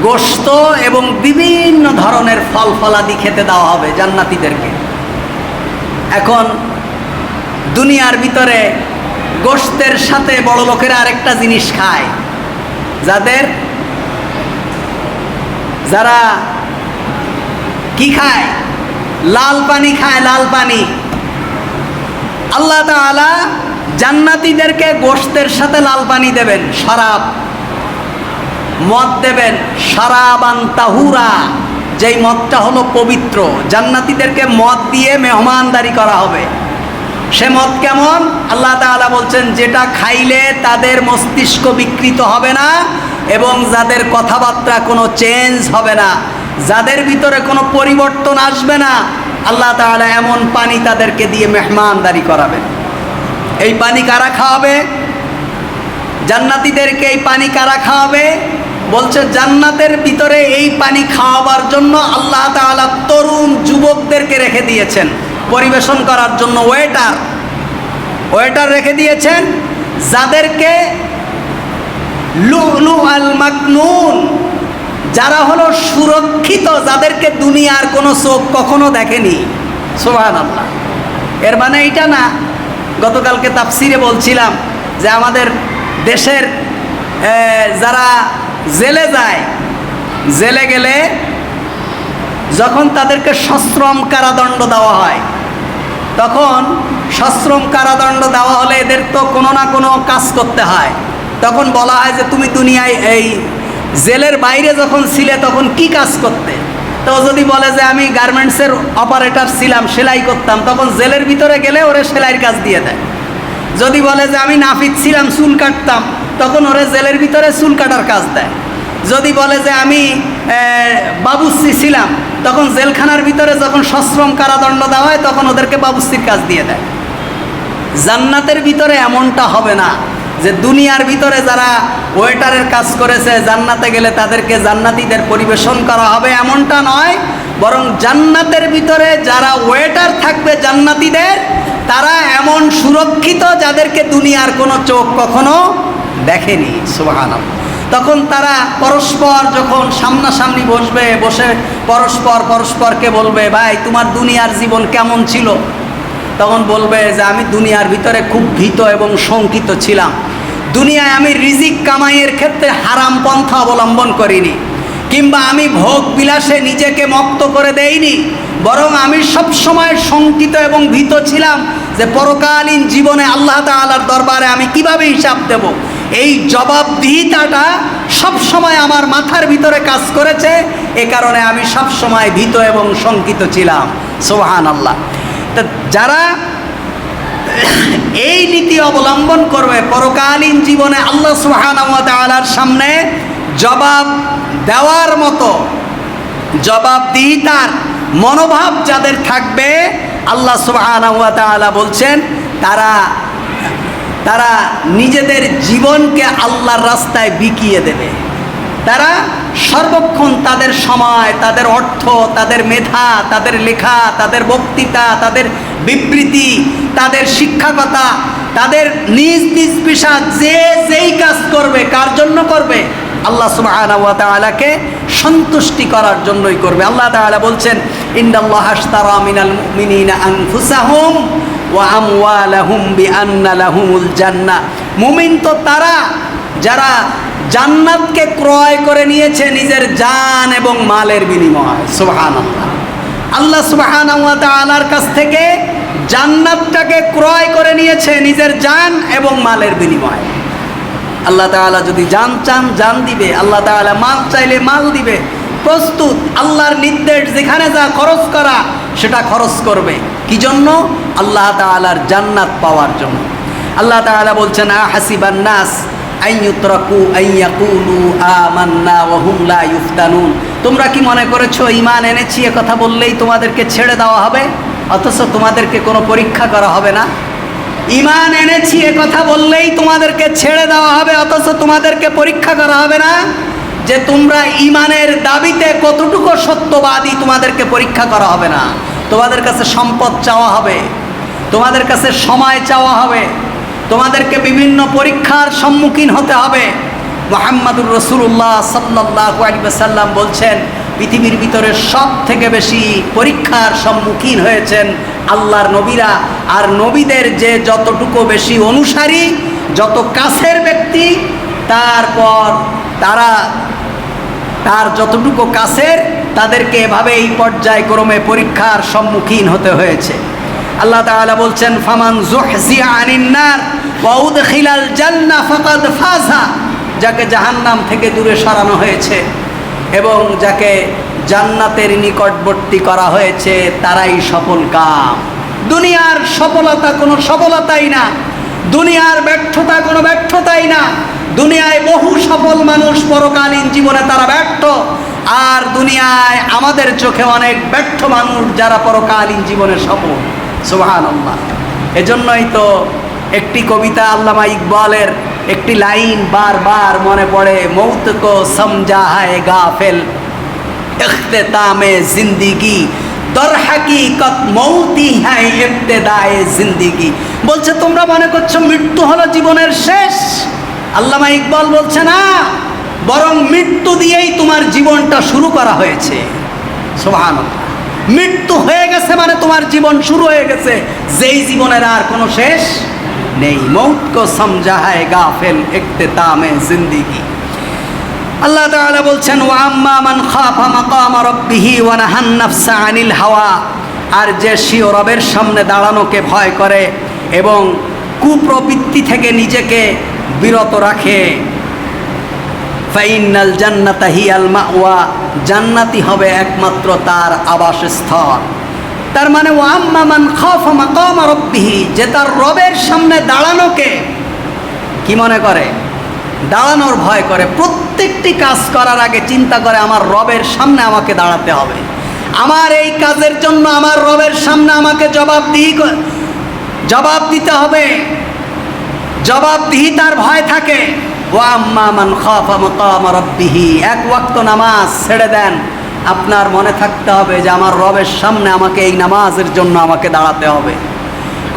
গোশত এবং বিভিন্ন ধরনের ফল ফলাদি খেতে দেওয়া হবে জান্নাতীদেরকে। এখন দুনিয়ার ভিতরে গোশতের সাথে বড় লোকেরা আরেকটা জিনিস খায়, যারা কি খায়, লাল পানি খায়, লাল পানি। আল্লাহ তাআলা জান্নাতীদেরকে গোশতের সাথে লাল পানি দেবেন, শরাব, মদ দেবেন, শরাবান তাহুরা, যেই মদটা হলো পবিত্র। জান্নাতীদেরকে মদ দিয়ে মেহমানদারি করা হবে। সে মদ কেমন? আল্লাহ তাআলা বলছেন, যেটা খাইলে তাদের মস্তিষ্ক বিকৃত হবে না এবং যাদের কথাবার্তা কোনো চেঞ্জ হবে না, যাদের ভিতরে কোনো পরিবর্তন আসবে না, আল্লাহ তাআলা এমন পানি তাদেরকে দিয়ে মেহমানদারি করাবেন। এই পানি কারা খাওয়াবে? জান্নাতীদেরকে এই পানি কারা খাওয়াবে? বলছে জান্নাতের ভিতরে এই পানি খাওয়াবার জন্য আল্লাহ তাআলা তরুণ যুবকদেরকে রেখে দিয়েছেন পরিবেশন করার জন্য, ওয়েটার। ওয়েটার রেখে দিয়েছেন যাদেরকে লুলু আল মাকনুন, যারা হলো সুরক্ষিত, যাদেরকে দুনিয়ার কোনো চোখ কখনো দেখেনি। সুবহানাল্লাহ। এর মানে এইটা না, গতকালকে তাফসিরে বলছিলাম যে আমাদের দেশের যারা জেলে যায়, জেলে গেলে যখন তাদেরকে সশ্রম কারাদণ্ড দেওয়া হয়, তখন সশ্রম কারাদণ্ড দেওয়া হলে এদের তো কোনো না কোনো কাজ করতে হয়। তখন বলা হয় যে তুমি দুনিয়ায় এই জেলের বাইরে যখন ছিলে তখন কি কাজ করতে? তো যদি বলে যে আমি গার্মেন্টসের অপারেটর ছিলাম, সেলাই করতাম, তখন জেলের ভিতরে গেলে ওরে সেলাইয়ের কাজ দিয়ে দেয়। যদি বলে যে আমি নাপিত ছিলাম, চুল কাটতাম, তখন ওরে জেলের ভিতরে চুল কাটার কাজ দেয়। যদি বলে যে আমি বাবুর্চি ছিলাম, তখন জেলখানার ভিতরে যখন সশ্রম কারাদণ্ড দেওয়া হয় তখন ওদেরকে বাবুর্চির কাজ দিয়ে দেয়। জান্নাতের ভিতরে এমনটা হবে না যে দুনিয়ার ভিতরে যারা ওয়েটারের কাজ করেছে জান্নাতে গেলে তাদেরকে জান্নাতীদের পরিবেশন করা হবে, এমনটা নয়। বরং জান্নাতের ভিতরে যারা ওয়েটার থাকবে জান্নাতীদের, তারা এমন সুরক্ষিত যাদেরকে দুনিয়ার কোনো চোখ কখনো দেখেনি। সুবহানাল্লাহ। তখন তারা পরস্পর যখন সামনাসামনি বসবে, বসে পরস্পরকে বলবে, ভাই তোমার দুনিয়ার জীবন কেমন ছিল? তখন বলবে যে আমি দুনিয়ার ভিতরে খুব ভীত এবং শঙ্কিত ছিলাম। দুনিয়ায় আমি রিজিক কামাইয়ের ক্ষেত্রে হারাম পন্থা অবলম্বন করিনি, কিংবা আমি ভোগ বিলাসে নিজেকে মত্ত করে দেইনি, বরং আমি সবসময় শঙ্কিত এবং ভীত ছিলাম যে পরকালীন জীবনে আল্লাহ তাআলার দরবারে আমি কিভাবে হিসাব দেব। এই জবাবদিহিতাটা সবসময় আমার মাথার ভিতরে কাজ করেছে, এ কারণে আমি সবসময় ভীত এবং শঙ্কিত ছিলাম। সুবহানাল্লাহ। তা যারা এই নীতি অবলম্বন করবে, পরকালীন জীবনে আল্লাহ সুবহানাহু ওয়া তাআলার সামনে জবাব দেওয়ার মতো জবাবদিহিতার মনোভাব যাদের থাকবে, আল্লাহ সুবহানাহু ওয়া তাআলা বলছেন তারা নিজেদের জীবনকে আল্লাহর রাস্তায় বিকিয়ে দেবে। তারা সর্বক্ষণ তাদের সময়, তাদের অর্থ, তাদের মেধা, তাদের লেখা, তাদের বক্তৃতা, তাদের বিবৃতি, তাদের শিক্ষকতা, তাদের নিজ নিজ পেশা যে যেই কাজ করবে, কার জন্য করবে? আল্লাহ সুবহানাহু ওয়া তাআলাকে সন্তুষ্টি করার জন্যই করবে। আল্লাহ তাআলা বলছেন, ইন্নাল্লাহা আশতারা মিনাল মুমিনিনা আনফুসাহুম ওয়া আমওয়ালাহুম বিআন্না লাহুমুল জান্নাহ। মুমিন তো তারা যারা জান্নাতকে ক্রয় করে নিয়েছে নিজের জান এবং মালের বিনিময়ে। সুবহানাল্লাহ। আল্লাহ সুবহানাহু ওয়া তাআলার কাছ থেকে জান্নাতটাকে ক্রয় করে নিয়েছে নিজের জান এবং মালের বিনিময়ে। আল্লাহ তাআলা যদি জান চান জান দিবে, আল্লাহ তাআলা মাল চাইলে মাল দিবে, প্রস্তুত। আল্লাহর নির্দেশ যেখানে যা খরচ করা সেটা খরচ করবে। কি জন্য? আল্লাহ তাআলার জান্নাত পাওয়ার জন্য। আল্লাহ তাআলা বলছেন, আহাসিবান নাস আইয়ুতরাকু আইয়াকুলু আমান্না ওয়া হুম লা ইফতানুন। তোমরা কি মনে করেছো ঈমান এনেছি এ কথা বললেই তোমাদেরকে ছেড়ে দেওয়া হবে, অথচ তোমাদেরকে কোনো পরীক্ষা করা হবে না? ঈমান এনেছি এ কথা বললেই তোমাদেরকে ছেড়ে দেওয়া হবে, অথচ তোমাদেরকে পরীক্ষা করা হবে না? যে তোমরা ঈমানের দাবিতে কতটুকু সত্যবাদী তোমাদেরকে পরীক্ষা করা হবে না। তোমাদের কাছে সম্পদ চাওয়া হবে, তোমাদের কাছে সময় চাওয়া হবে, তোমাদেরকে বিভিন্ন পরীক্ষার সম্মুখীন হতে হবে। মুহাম্মাদুর রাসূলুল্লাহ সাল্লাল্লাহু আলাইহি ওয়াসাল্লাম বলছেন, পৃথিবীর ভিতরে সব থেকে বেশি পরীক্ষার সম্মুখীন হয়েছেন আল্লাহর নবীরা। আর নবীদের যে যতটুকু বেশি অনুসারী, যত কাছের ব্যক্তি, তারপর তার যতটুকু কাছের, তাদেরকে এভাবে এই পর্যায়ক্রমে পরীক্ষার সম্মুখীন হতে হয়েছে। আল্লাহ তাআলা বলছেন, ফামান যুহজিয়া আনিন নার ওয়া উদখিলাল জান্নাহ ফাকাদ ফাযা। যাকে জাহান্নাম থেকে দূরে সরানো হয়েছে এবং যাকে জান্নাতের নিকটবর্তী করা হয়েছে, তারাই সফল কাম। দুনিয়ার সফলতা কোনো সফলতাই না, দুনিয়ার ব্যর্থতা কোনো ব্যর্থতাই না। দুনিয়ায় বহু সফল মানুষ পরকালীন জীবনে তারা ব্যর্থ, আর দুনিয়ায় আমাদের চোখে অনেক ব্যর্থ মানুষ যারা পরকালীন জীবনে সফল। সুবহানাল্লাহ। এজন্যই তো একটি কবিতা আল্লামা ইকবালের একটি লাইন বারবার মনে পড়ে, মৌত কো সমঝা है গাফিল, ইখতিতামে জিন্দেগি দর হাকিকত মৌতি হ্যায় ইবতেদায়ে জিন্দেগি। বলছে তোমরা মনে করছো মৃত্যু হলো জীবনের শেষ। আল্লামা ইকবাল বলছে না, বরং মৃত্যু দিয়েই তোমার জীবনটা শুরু করা হয়েছে। সুবহানাল্লাহ। মৃত্যু হয়ে গেছে মানে তোমার জীবন শুরু হয়ে গেছে, যেই জীবনের আর কোনো শেষ নেই। মৌত কো সমঝা হ্যায় গাফিল ইখতিতামে জিন্দেগি। আল্লাহ তাআলা বলছেন ওয়া আম্মা মান খাফা মাকাম রাব্বিহি ওয়া নাহান নাফসা আনিল হাওয়া, আর যে স্বীয় রবের সামনে দাঁড়ানোকে ভয় করে এবং কুপ্রবৃত্তি থেকে নিজেকে বিরত রাখে, ফাইনাল জান্নাতা হিয়াল মাওয়া, জান্নাতি হবে একমাত্র তার আবাসস্থল। তার মানে ওয়া আম্মা মান খাফা মাকাম রাব্বিহি, যে তার রবের সামনে দাঁড়ানোকে কি মনে করে, দাঁড়ানোর ভয় করে, প্রত্যেকটি কাজ করার আগে চিন্তা করে আমার রবের সামনে আমাকে দাঁড়াতে হবে, আমার এই কাজের জন্য আমার রবের সামনে আমাকে জবাব দিতে হবে, জবাবদিহিতার ভয় থাকে। ওয়া আম্মা মান খাফা মাকাম রাব্বিহি, এক ওয়াক্ত নামাজ ছেড়ে দেন, আপনার মনে থাকতে হবে যে আমার রবের সামনে আমাকে এই নামাজের জন্য আমাকে দাঁড়াতে হবে।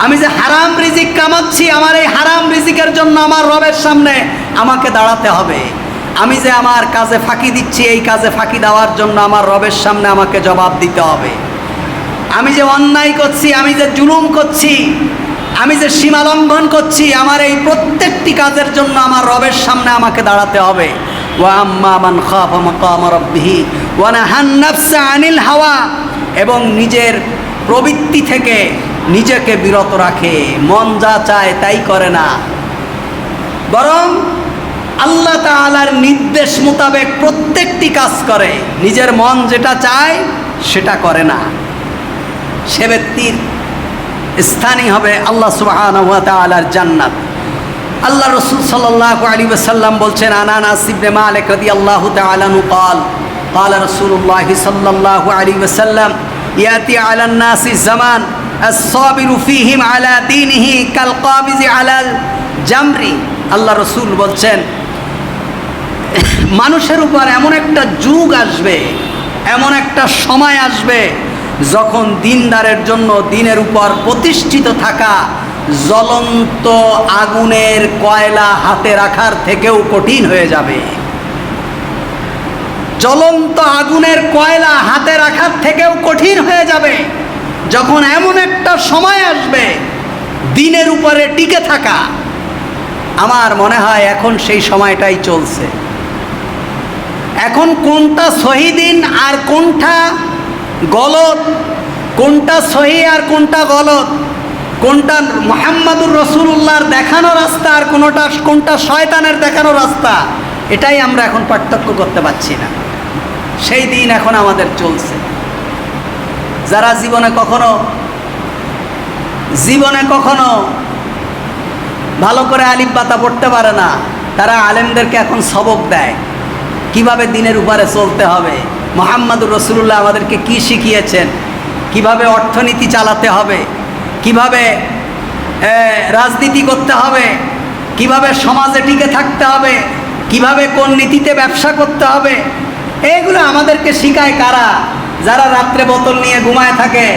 আমি যে হারাম রিজিক কামাচ্ছি, আমার এই হারাম রিজিকের জন্য আমার রবের সামনে আমাকে দাঁড়াতে হবে। আমি যে আমার কাজে ফাঁকি দিচ্ছি, এই কাজে ফাঁকি দেওয়ার জন্য আমার রবের সামনে আমাকে জবাব দিতে হবে। আমি যে অন্যায় করছি, আমি যে জুলুম করছি, আমি যে সীমা লঙ্ঘন করছি, আমার এই প্রত্যেকটি কাজের জন্য আমার রবের সামনে আমাকে দাঁড়াতে হবে। ওয়া আম্মা মান খাফা মাকাম রাব্বিহি ওয়া নাহান নাফসা আনিল হাওয়া, এবং নিজের প্রবৃত্তি থেকে নিজেকে বিরত রাখে, মন যা চায় তাই করে না, বরং আল্লাহ তাআলার নির্দেশ মোতাবেক প্রত্যেকটি কাজ করে, নিজের মন যেটা চায় সেটা করে না। সে ব্যক্তির স্থানই হবে আল্লাহ সুবহানাহু ওয়া তাআলার জান্নাত। আল্লাহ রাসূল সাল্লাল্লাহু আলাইহি ওয়াসাল্লাম বলছেন, আনাস ইবনে মালিক রাদিয়াল্লাহু তাআলা আনহু قال قال رسول الله صلى الله عليه وسلم يأتي على الناس الزمان الصابر فيهم على دينه كالقابض على الجمر। আল্লাহ রাসূল বলছেন, মানুষের উপর এমন একটা যুগ আসবে, এমন একটা সময় আসবে, যখন দিনদারের জন্য দিনের উপর প্রতিষ্ঠিত থাকা জ্বলন্ত আগুনের কয়লা হাতে রাখার থেকেও কঠিন হয়ে যাবে। জ্বলন্ত আগুনের কয়লা হাতে রাখার থেকেও কঠিন হয়ে যাবে যখন এমন একটা সময় আসবে দিনের উপরে টিকে থাকা। আমার মনে হয় এখন সেই সময়টাই চলছে। এখন কোনটা সহি দিন আর কোনটা গলত, কোনটা সহি আর কোনটা গলত, কোনটা মুহাম্মাদুর রাসূলুল্লাহর দেখানো রাস্তা আর কোনটা শয়তানের দেখানো রাস্তা, এটাই আমরা এখন পার্থক্য করতে পারছি না। সেই দিন এখন আমাদের চলছে। যারা জীবনে কখনো ভালো করে আলিফ বাতা পড়তে পারে না, তারা আলেমদেরকে এখন সবক দেয় কিভাবে দিনের উপরে চলতে হবে। মুহাম্মাদুর রাসূলুল্লাহ আমাদেরকে কি শিখিয়েছেন, কিভাবে অর্থনীতি চালাতে হবে, কিভাবে রাজনীতি করতে হবে, কিভাবে সমাজে টিকে থাকতে হবে, কিভাবে কোন নীতিতে ব্যবসা করতে হবে। এইগুলো আমাদেরকে শিখায় কারা? যারা রাত্রে বোতল নিয়ে ঘুমায় থাকে,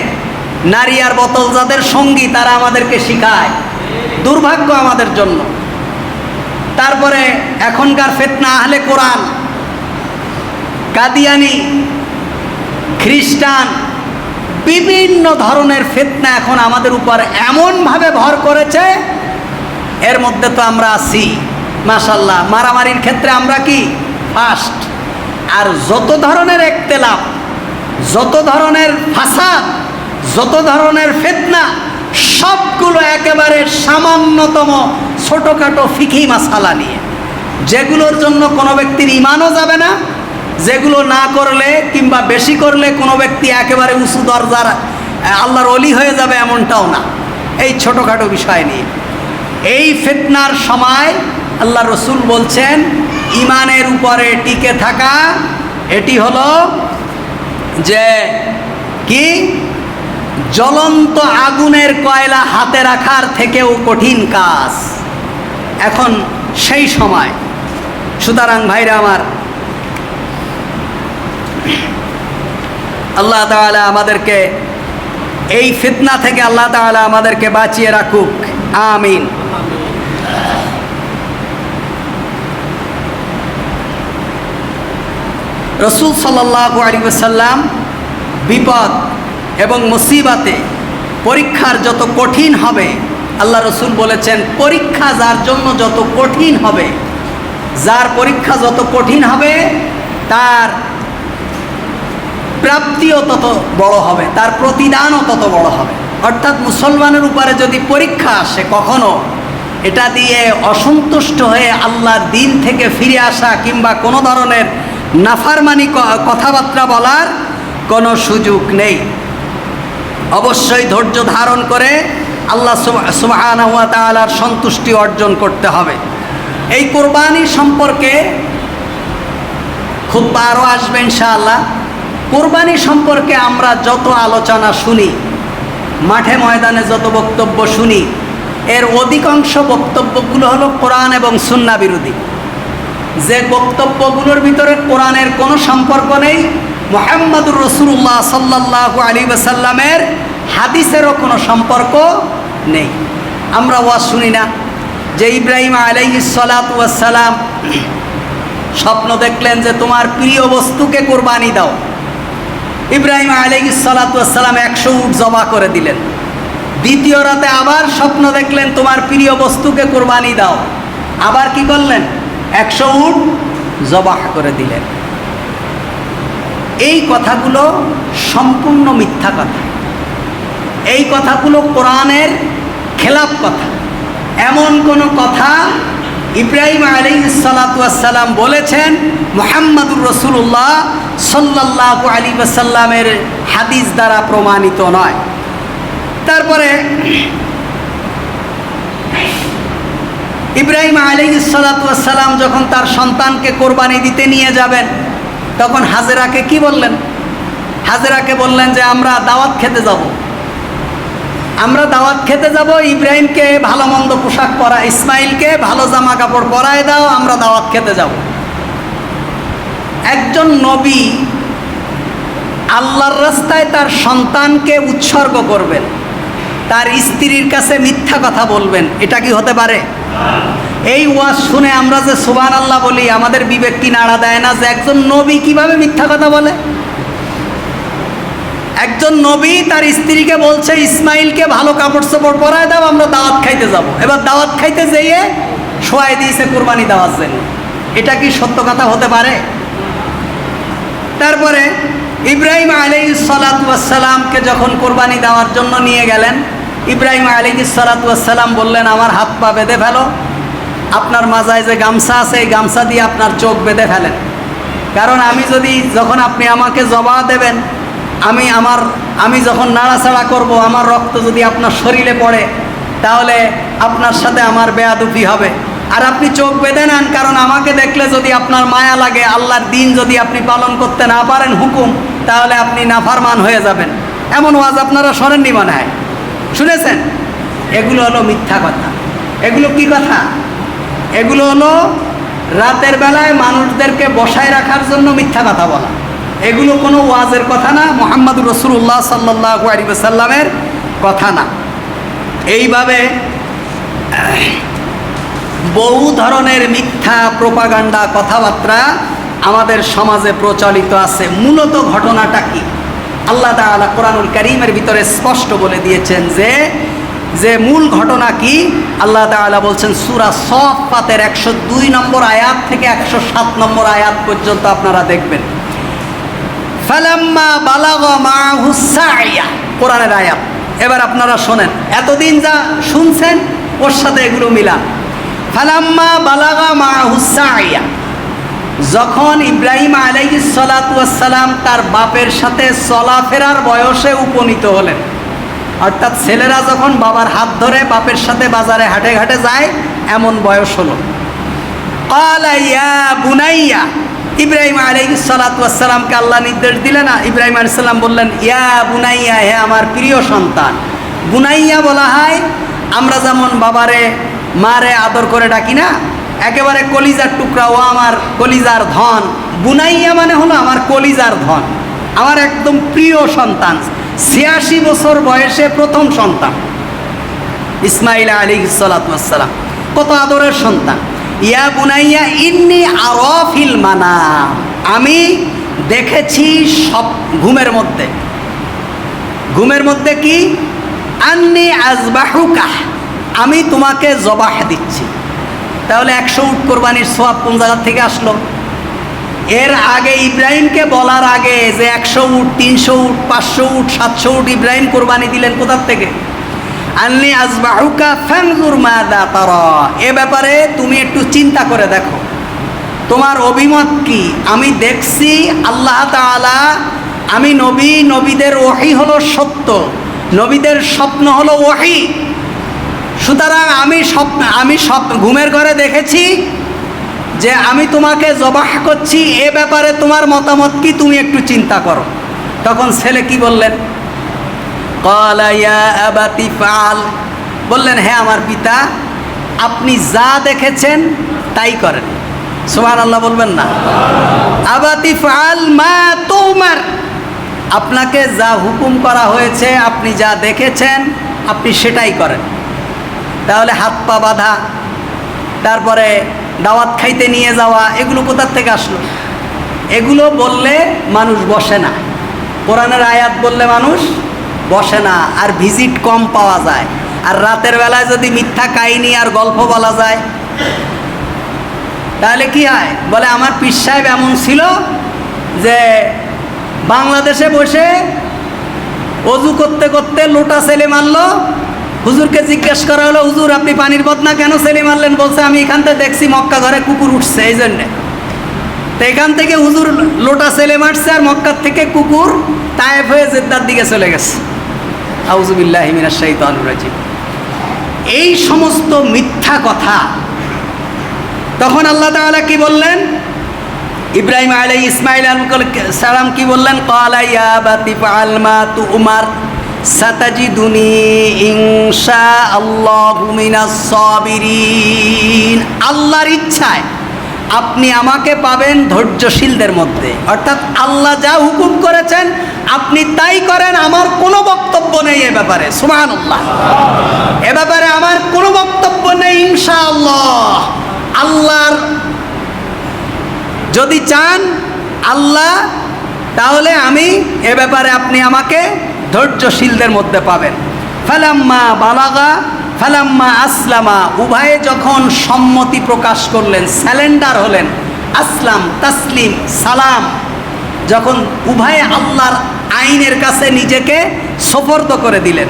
নারী আর বোতল যাদের সঙ্গী, তারা আমাদেরকে শিখায়। দুর্ভাগ্য আমাদের জন্য। তারপরে এখনকার ফিতনা আহলে কোরআন, কাদিয়ানি, খ্রিস্টান, বিভিন্ন ধরনের ফিতনা এখন আমাদের উপর এমনভাবে ভর করেছে, এর মধ্যে তো আমরা আছি মাশাআল্লাহ। মারামারির ক্ষেত্রে আমরা কি ফার্স্ট। আর যত ধরনের ইখতিলাফ, যত ধরনের ফাসাদ, যত ধরনের ফিতনা, সবগুলো একেবারে সামান্যতম ছোটোখাটো ফিকহি মাসালা নিয়ে, যেগুলোর জন্য কোনো ব্যক্তির ঈমানও যাবে না, যেগুলো না করলে কিংবা বেশি করলে কোনো ব্যক্তি একেবারে উঁচু দরজার আল্লাহর ওলি হয়ে যাবে এমনটাও না। এই ছোটোখাটো বিষয় নিয়ে এই ফিতনার সময় আল্লাহ রসুল বলছেন, ঈমানের উপরে টিকে থাকা এটি হলো যে কি, জ্বলন্ত আগুনের কয়লা হাতে রাখার থেকেও কঠিন কাজ। এখন সেই সময়। সুতরাং ভাইরা আমার, আল্লাহ তাআলা আমাদেরকে এই ফিতনা থেকে আল্লাহ তাআলা আমাদেরকে বাঁচিয়ে রাখুক, আমিন। রাসূল সাল্লাল্লাহু আলাইহি ওয়াসাল্লাম বিপদ এবং মুসিবতে পরীক্ষার যত কঠিন হবে, আল্লাহ রসুল বলেছেন পরীক্ষা যার জন্য যত কঠিন হবে, যার পরীক্ষা যত কঠিন হবে তার প্রাপ্তিও তত বড় হবে, তার প্রতিদানও তত বড় হবে। অর্থাৎ মুসলমানের উপরে যদি পরীক্ষা আসে কখনো, এটা দিয়ে অসন্তুষ্ট হয়ে আল্লাহর দিন থেকে ফিরে আসা কিংবা কোনো ধরনের নাফরমানি কথাবার্তা বলার কোনো সুযোগ নেই। অবশ্যই ধৈর্য ধারণ করে আল্লাহ সুবহানাহু ওয়া তাআলার সন্তুষ্টি অর্জন করতে হবে। এই কোরবানি সম্পর্কে খুতবা আরও আসবে ইনশাআল্লাহ। কোরবানি সম্পর্কে আমরা যত আলোচনা শুনি, মাঠে ময়দানে যত বক্তব্য শুনি, এর অধিকাংশ বক্তব্যগুলো হলো কোরআন এবং সুন্নাহ বিরোধী। যে বক্তব্যগুলোর ভিতরে কোরআনের কোনো সম্পর্ক নেই, মুহাম্মদুর রাসূলুল্লাহ সাল্লাল্লাহু আলাইহি ওয়াসাল্লামের হাদিসেরও কোনো সম্পর্ক নেই। আমরা ওয়াজ শুনি না যে ইব্রাহিম আলাইহিস সালাতু ওয়াস সালাম স্বপ্ন দেখলেন যে তোমার প্রিয় বস্তুকে কোরবানি দাও। ইব্রাহিম আলাইহিস সালাতু ওয়াস সালাম 100 উট জবা করে দিলেন। দ্বিতীয় রাতে আবার স্বপ্ন দেখলেন তোমার প্রিয় বস্তুকে কোরবানি দাও, আবার কি করলেন? 100 উট জবাহ করে দিলেন। এই কথাগুলো সম্পূর্ণ মিথ্যা কথা, এই কথাগুলো কোরআনের খেলাফ কথা। এমন কোনো কথা ইব্রাহিম আলাইহিস সালাতু ওয়াস সালাম বলেছেন মুহাম্মদুর রাসূলুল্লাহ সাল্লাল্লাহু আলাইহি ওয়াসাল্লামের হাদিস দ্বারা প্রমাণিত নয়। তারপরে ইব্রাহিম আলাইহিস সালাতু ওয়াস সালাম যখন তার সন্তানকে কোরবানি দিতে নিয়ে যাবেন, তখন হাজেরাকে কি বললেন? হাজেরাকে বললেন যে আমরা দাওয়াত খেতে যাব, আমরা দাওয়াত খেতে যাব, ইব্রাহিমকে ভালো মন্দ পোশাক পরা, ইসমাইলকে ভালো জামা কাপড় পরায় দাও, আমরা দাওয়াত খেতে যাব। একজন নবী আল্লাহর রাস্তায় তার সন্তানকে উৎসর্গ করবেন, তার স্ত্রীর কাছে মিথ্যা কথা বলবেন, এটা কি হতে পারে? এই ওয়াজ শুনে আমরা যে সুবহানাল্লাহ বলি, আমাদের বিবেক কি নাড়া দেয় না যে একজন নবী কিভাবে মিথ্যা কথা বলে? একজন নবী তার স্ত্রীকে বলছে ইসমাইলকে ভালো কাপড় চোপড় পরায় দাও, আমরা দাওয়াত খাইতে যাব। এবার দাওয়াত খাইতে যেয়ে শোয়াই দিয়েছে কোরবানি দেওয়ার জন্য। এটা কি সত্য কথা হতে পারে? তারপরে ইব্রাহিম আলাইহিস সালাতু ওয়াস সালামকে যখন কোরবানি দেওয়ার জন্য নিয়ে গেলেন, ইব্রাহিম আলাইহিস সালাতু ওয়াস সালাম বললেন আমার হাত পা বেঁধে ফেলো, আপনার মাজায় যে গামছা আছে এই গামছা দিয়ে আপনার চোখ বেঁধে ফেলেন, কারণ আমি যদি যখন আপনি আমাকে জবাহ দেবেন, আমি যখন নাড়াচাড়া করব, আমার রক্ত যদি আপনার শরীরে পড়ে তাহলে আপনার সাথে আমার বেয়াদবি হবে। আর আপনি চোখ বেঁধে নেন, কারণ আমাকে দেখলে যদি আপনার মায়া লাগে, আল্লাহর দিন যদি আপনি পালন করতে না পারেন হুকুম, তাহলে আপনি নাফরমান হয়ে যাবেন। এমন ওয়াজ আপনারা শোনেননি মনে হয়, শুনেছেন? এগুলো হলো মিথ্যা কথা। এগুলো কি কথা? এগুলো হলো রাতের বেলায় মানুষদেরকে বসায় রাখার জন্য মিথ্যা কথা বলা। এগুলো কোনো ওয়াজের কথা না, মুহাম্মদুর রাসূলুল্লাহ সাল্লাল্লাহু আলাইহি ওয়াসাল্লামের কথা না। এইভাবে বহু ধরনের মিথ্যা প্রোপাগান্ডা কথাবার্তা আমাদের সমাজে প্রচলিত আছে। মূলত ঘটনাটা কি? আল্লাহ তাআলা কোরআনুল কারীমের ভিতরে স্পষ্ট বলে দিয়েছেন যে মূল ঘটনা কি। আল্লাহ তাআলা বলছেন সূরা সাফফাতের 102 নম্বর আয়াত থেকে 107 নম্বর আয়াত পর্যন্ত আপনারা দেখবেন। ফালাম্মা বালাগা মাহুস সাইয়া, কোরআনের আয়াত। এবার আপনারা শোনেন, এতদিন যা শুনছেন ওর সাথে এগুলো মিলান। ফালাম্মা বালাগা মাহুস সাইয়া, যখন ইব্রাহিম আলাইহিস সালাতু ওয়াস সালাম তার বাপের সাথে চলাফেরার বয়সে উপনীত হলেন, অর্থাৎ ছেলেরা যখন বাবার হাত ধরে বাপের সাথে বাজারে হাটে ঘাটে যায় এমন বয়স হলো। ক্বালা ইয়া বুনাইয়া, ইব্রাহিম আলাইহিস সালাতু ওয়াস সালামকে আল্লাহ নির্দেশ দিলেন, না ইব্রাহিম আলাইহিস সালাম বললেন ইয়া বুনাইয়া, হে আমার প্রিয় সন্তান। বুনাইয়া বলা হয় আমরা যেমন বাবারে মারে আদর করে ডাকি না, একেবারে কলিজার টুকরা, ও আমার কলিজার ধন। বুনাইয়া মানে হলো আমার কলিজার ধন। আমার একদম প্রিয় সন্তান, ৮৬ বছর বয়সে প্রথম সন্তান ইসমাইল আলাইহিস সালাতু ওয়াস সালাম, কত আদরের সন্তান। ইয়া বুনাইয়া ইন্নী আরা ফিল মানাম, আমি দেখেছি সব ঘুমের মধ্যে। ঘুমের মধ্যে কি? আন্নী আযবাহুকা, আমি তোমাকে জবাহ দিচ্ছি। তাহলে ১০০ উট কোরবানির সওয়াব কোন জায়গা থেকে আসলো? এর আগে ইব্রাহিমকে বলার আগে যে ১০০ উট, ৩০০ উট, ৫০০ উট, ৭০০ উট ইব্রাহিম কোরবানি দিলেন কোথার থেকে? আন্নী আযবাহুকা ফানজুর মাযা তারা, এ ব্যাপারে তুমি একটু চিন্তা করে দেখো, তোমার অভিমত কি? আমি দেখছি আল্লাহ তাআলা, আমি নবী, নবীদের ওহী হলো সত্য, নবীদের স্বপ্ন হলো ওহী। সুতরাং আমি স্বপ্ন ঘুমের ঘরে দেখেছি যে আমি তোমাকে জবাহ করছি, এ ব্যাপারে তোমার মতামত কি? তুমি একটু চিন্তা করো। তখন ছেলে কি বললেন? ক্বালা ইয়া আবাতি ফাআল, বললেন হ্যাঁ আমার পিতা, আপনি যা দেখেছেন তাই করেন। সুবহানাল্লাহ বলবেন না? আবাতি ফাআল মা তুমার, আপনাকে যা হুকুম করা হয়েছে, আপনি যা দেখেছেন আপনি সেটাই করেন। তাহলে হাত পা বাঁধা, তারপরে দাওয়াত খাইতে নিয়ে যাওয়া, এগুলো কোথার থেকে আসলো? এগুলো বললে মানুষ বসে না, কোরআনের আয়াত বললে মানুষ বসে না, আর ভিজিট কম পাওয়া যায়। আর রাতের বেলায় যদি মিথ্যা কাহিনী আর গল্প বলা যায় তাহলে কি হয়? বলে আমার পীর সাহেব এমন ছিল যে বাংলাদেশে বসে অজু করতে করতে লোটা ছেলে মারলো, হুজুরকে জিজ্ঞেস করা হলো, হুজুর আপনি পানির বদনা কেন ছেলে মারলেন? বলছে আমি এখান থেকে দেখছি মক্কা ঘরে কুকুর উঠছে এই জন্যে। তো এখান থেকে হুজুর লোটা ছেলে মারছে, আর মক্কার থেকে কুকুর তায়েফ হয়ে জেদ্দার দিকে চলে গেছে। আউযু বিল্লাহি মিনাশ শাইতানির রাজিম। এই সমস্ত মিথ্যা কথা। তখন আল্লাহ তাআলা কি বললেন? ইব্রাহিম ইসমাইল আলাইহিস সালাম কি বললেন? ক্বালা ইয়া আবাতি ফাআল মা তুমার সাতাজিদুনি ইনশাআল্লাহু মিনাস সাবিরিন। আল্লাহর ইচ্ছায় আপনি আমাকে পাবেন ধৈর্যশীলদের মধ্যে। অর্থাৎ আল্লাহ যা হুকুম করেছেন আপনি তাই করেন, আমার কোনো বক্তব্য নেই এ ব্যাপারে। সুবহানাল্লাহ। এ ব্যাপারে আমার কোনো বক্তব্য নেই ইনশাআল্লাহ। আল্লাহর যদি চান আল্লাহ, তাহলে আমি এ ব্যাপারে আপনি আমাকে ধৈর্যশীলদের মধ্যে পাবেন। ফালাম্মা বালাগা ফালাম্মা আসলামা, উভয়ে যখন সম্মতি প্রকাশ করলেন, স্যালেন্ডার হলেন, আসলাম তাসলিম সালাম, যখন উভয়ে আল্লাহর আইনের কাছে নিজেকে সোপর্দ করে দিলেন,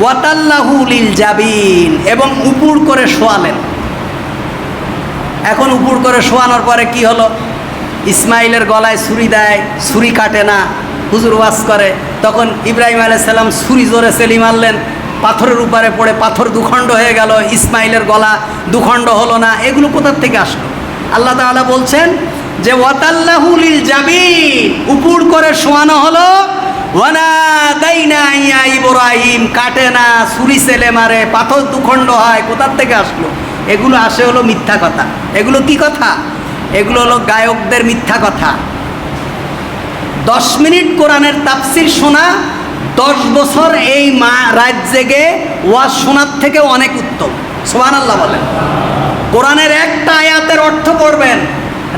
ওয়াতাল্লাহু লিল জাবিন, এবং উপুড় করে শোয়ালেন। এখন উপুড় করে শোয়ানোর পরে কি হলো? ইসমাইলের গলায় ছুরি দেয়, ছুরি কাটে না, হুজুর ওয়াজ করে। তখন ইব্রাহিম আলাইহিস সালাম ছুরি জোরে সেলি মারলেন, পাথরের উপরে পড়ে পাথর দুখণ্ড হয়ে গেল, ইসমাইলের গলা দুখণ্ড হলো না। এগুলো কোথার থেকে আসলো? আল্লাহ তাআলা বলছেন যে ওয়াতাল্লাহু লিল জাবিন, উপুড় করে শোয়ানো হলো। ওয়ানাদাইনা ইয়া ইব্রাহিম, কাটে না, ছুরি সেলে মারে, পাথর দুখণ্ড হয়, কোথার থেকে আসলো? এগুলো আসে হলো মিথ্যা কথা। এগুলো কি কথা? এগুলো হলো গায়কদের মিথ্যা কথা। 10 মিনিট কোরআনের তাফসির শোনা 10 বছর এই রাত জেগে ওয়াজ শোনার থেকে অনেক উত্তম। সুবহানাল্লাহ বলেন। কোরআনের একটা আয়াতের অর্থ পড়বেন,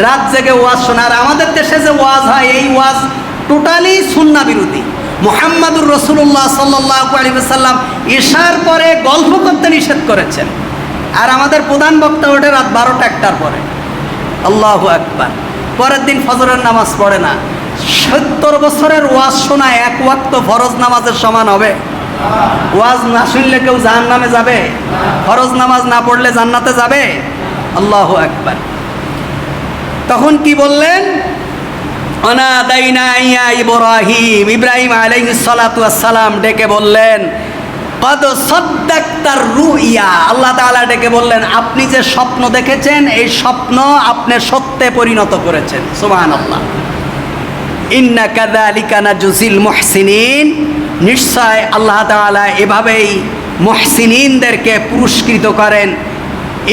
রাত জেগে ওয়াজ শোনা। আর আমাদের দেশে যে ওয়াজ হয়, এই ওয়াজ টোটালি সুন্নাহ বিরোধী। মুহাম্মাদুর রাসূলুল্লাহ সাল্লাল্লাহু আলাইহি ওয়াসাল্লাম ইশার পরে গল্প করতে নিষেধ করেছেন, আর আমাদের প্রধান বক্তা ওঠে রাত 12টা-1টার পরে। আল্লাহু আকবার। পরের দিন ফজরের নামাজ পড়ে না। 70 বছরের ওয়াজ শোনা এক ওয়াক্ত ফরজ নামাজের সমান হবে? ওয়াজ না শুনলে কেউ জাহান্নামে যাবে? ফরজ নামাজ না পড়লে জান্নাতে যাবে? আল্লাহু আকবার। তখন কি বললেন? অনাদাইনা ইয়া ইব্রাহিম, ইব্রাহিম আলাইহিস সালাতু ওয়াস সালাম ডেকে বললেন, কদ সাদ্দাকতার রুইয়া, আল্লাহ তাআলা ডেকে বললেন আপনি যে স্বপ্ন দেখেছেন এই স্বপ্ন আপনি সত্যে পরিণত করেছেন। সুবহানাল্লাহ। ইন্না কাযালিকা নাজজিল মুহসিনিন, নিশ্চয় আল্লাহ তাআলা এভাবেই মুহসিনিনদেরকে পুরস্কৃত করেন।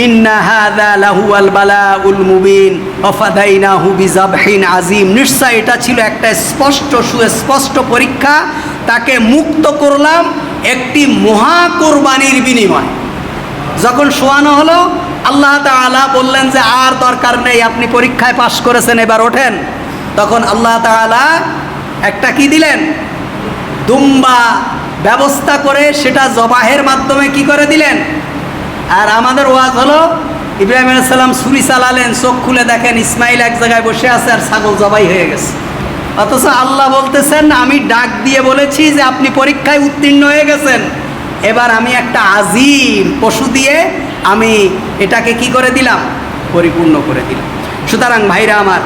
ইন্না হাযা লাহুয়াল বালাউল মুবিন ওয়া ফাদাইনাহু বিযাবহিন আযীম। নিশ্চয় এটা ছিল একটা স্পষ্ট সুস্পষ্ট পরীক্ষা, তাকে মুক্ত করলাম একটি মহা কোরবানির বিনিময়। যখন শোয়ানো হলো, আল্লাহ তাআলা বললেন যে আর দরকার নেই, আপনি পরীক্ষায় পাশ করেছেন, এবার ওঠেন। তখন আল্লাহ তাআলা একটা কি দিলেন, দুম্বা ব্যবস্থা করে সেটা জবাহের মাধ্যমে কি করে দিলেন। আর আমাদের ওয়াজ হলো ইব্রাহিম আলাইহিস সালাম ছুরি চালালেন, চোখ খুলে দেখেন ইসমাইল এক জায়গায় বসে আছে আর ছাগল জবাই হয়ে গেছে। অথচ আল্লাহ বলতেছেন আমি ডাক দিয়ে বলেছি যে আপনি পরীক্ষায় উত্তীর্ণ হয়ে গেছেন, এবার আমি একটা আজিম পশু দিয়ে আমি এটাকে কি করে দিলাম, পরিপূর্ণ করে দিলাম। সুতরাং ভাইরা আমার,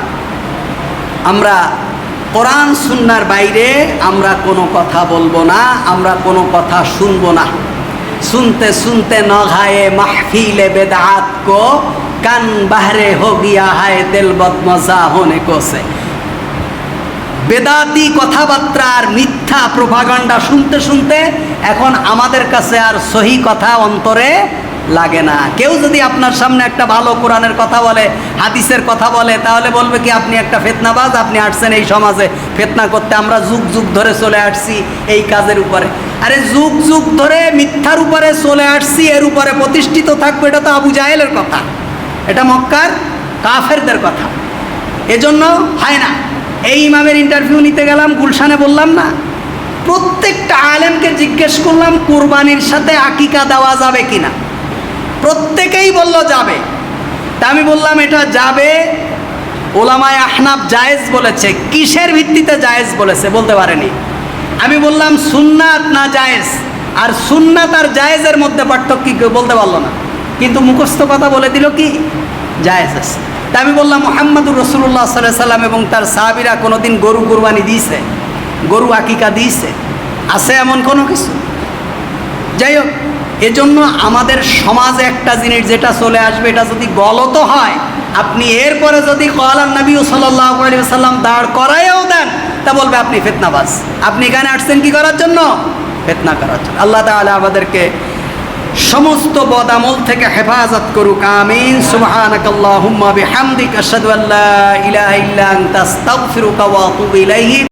আমরা কোরআন সুন্নাহর বাইরে আমরা কোনো কথা বলবো না, আমরা কোনো কথা শুনবো না। सुनते सुनते न घाये महफिल बेदात को, कान बहरे हो गया है दिल बदमजा होने को से। বেদাতি কথাবার্তা আর মিথ্যা প্রোপাগান্ডা শুনতে শুনতে এখন আমাদের কাছে আর সহি কথা অন্তরে লাগে না। কেউ যদি আপনার সামনে একটা ভালো কোরআনের কথা বলে, হাদিসের কথা বলে, তাহলে বলবে কি আপনি একটা ফিতনাবাজ, আপনি আসছেন এই সমাজে ফিতনা করতে, আমরা যুগ যুগ ধরে চলে আসছি এই কাজের উপরে। আরে যুগ যুগ ধরে মিথ্যার উপরে চলে আসছি, এর উপরে প্রতিষ্ঠিত থাকবে, এটা তো আবু জাহেলের কথা, এটা মক্কার কাফেরদের কথা। এজন্য হয় না। এই ইমামের ইন্টারভিউ নিতে গেলাম গুলশানে, বললাম না, প্রত্যেকটা আলেমকে জিজ্ঞেস করলাম কুরবানির সাথে আকিকা দেওয়া যাবে কিনা, প্রত্যেকেই বলল যাবে। তা আমি বললাম এটা যাবে, ওলামায়ে আহনাফ জায়েজ বলেছে। কিসের ভিত্তিতে জায়েজ বলেছে বলতে পারেনি। আমি বললাম সুন্নাত না জায়েজ, আর সুন্নাত আর জায়েজের মধ্যে পার্থক্য কি বলতে পারলো না, কিন্তু মুখস্থ কথা বলে দিল কি জায়েজ আছে। তা আমি বললাম মুহাম্মদুর রাসূলুল্লাহ সাল্লাল্লাহু আলাইহি সাল্লাম এবং তার সাহাবীরা কোনোদিন গরু কুরবানি দিয়েছে, গরু আকিকা দিয়েছে, আছে এমন কোনো কিছু? যাই হোক, এজন্য আমাদের সমাজে একটা জিনিস যেটা চলে আসবে, এটা যদি গলত হয়, আপনি এরপরে যদি ক্বালান নবী সাল্লাল্লাহু আলাইহি ওয়াসাল্লাম দাঁড় করায়ও দেন, তা বলবে আপনি ফিতনাবাজ, আপনি এখানে আসছেন কি করার জন্য? ফিতনা করার জন্য। আল্লাহ তাআলা আমাদেরকে সমস্ত বদামল থেকে হেফাজত করুক, আমিন। সুবহানাকাল্লাহুম্মা বিহামদিকা আশহাদু আল্লা ইলাহা ইল্লা আনতা আস্তাগফিরুকা ওয়া আতুবু ইলাইহি।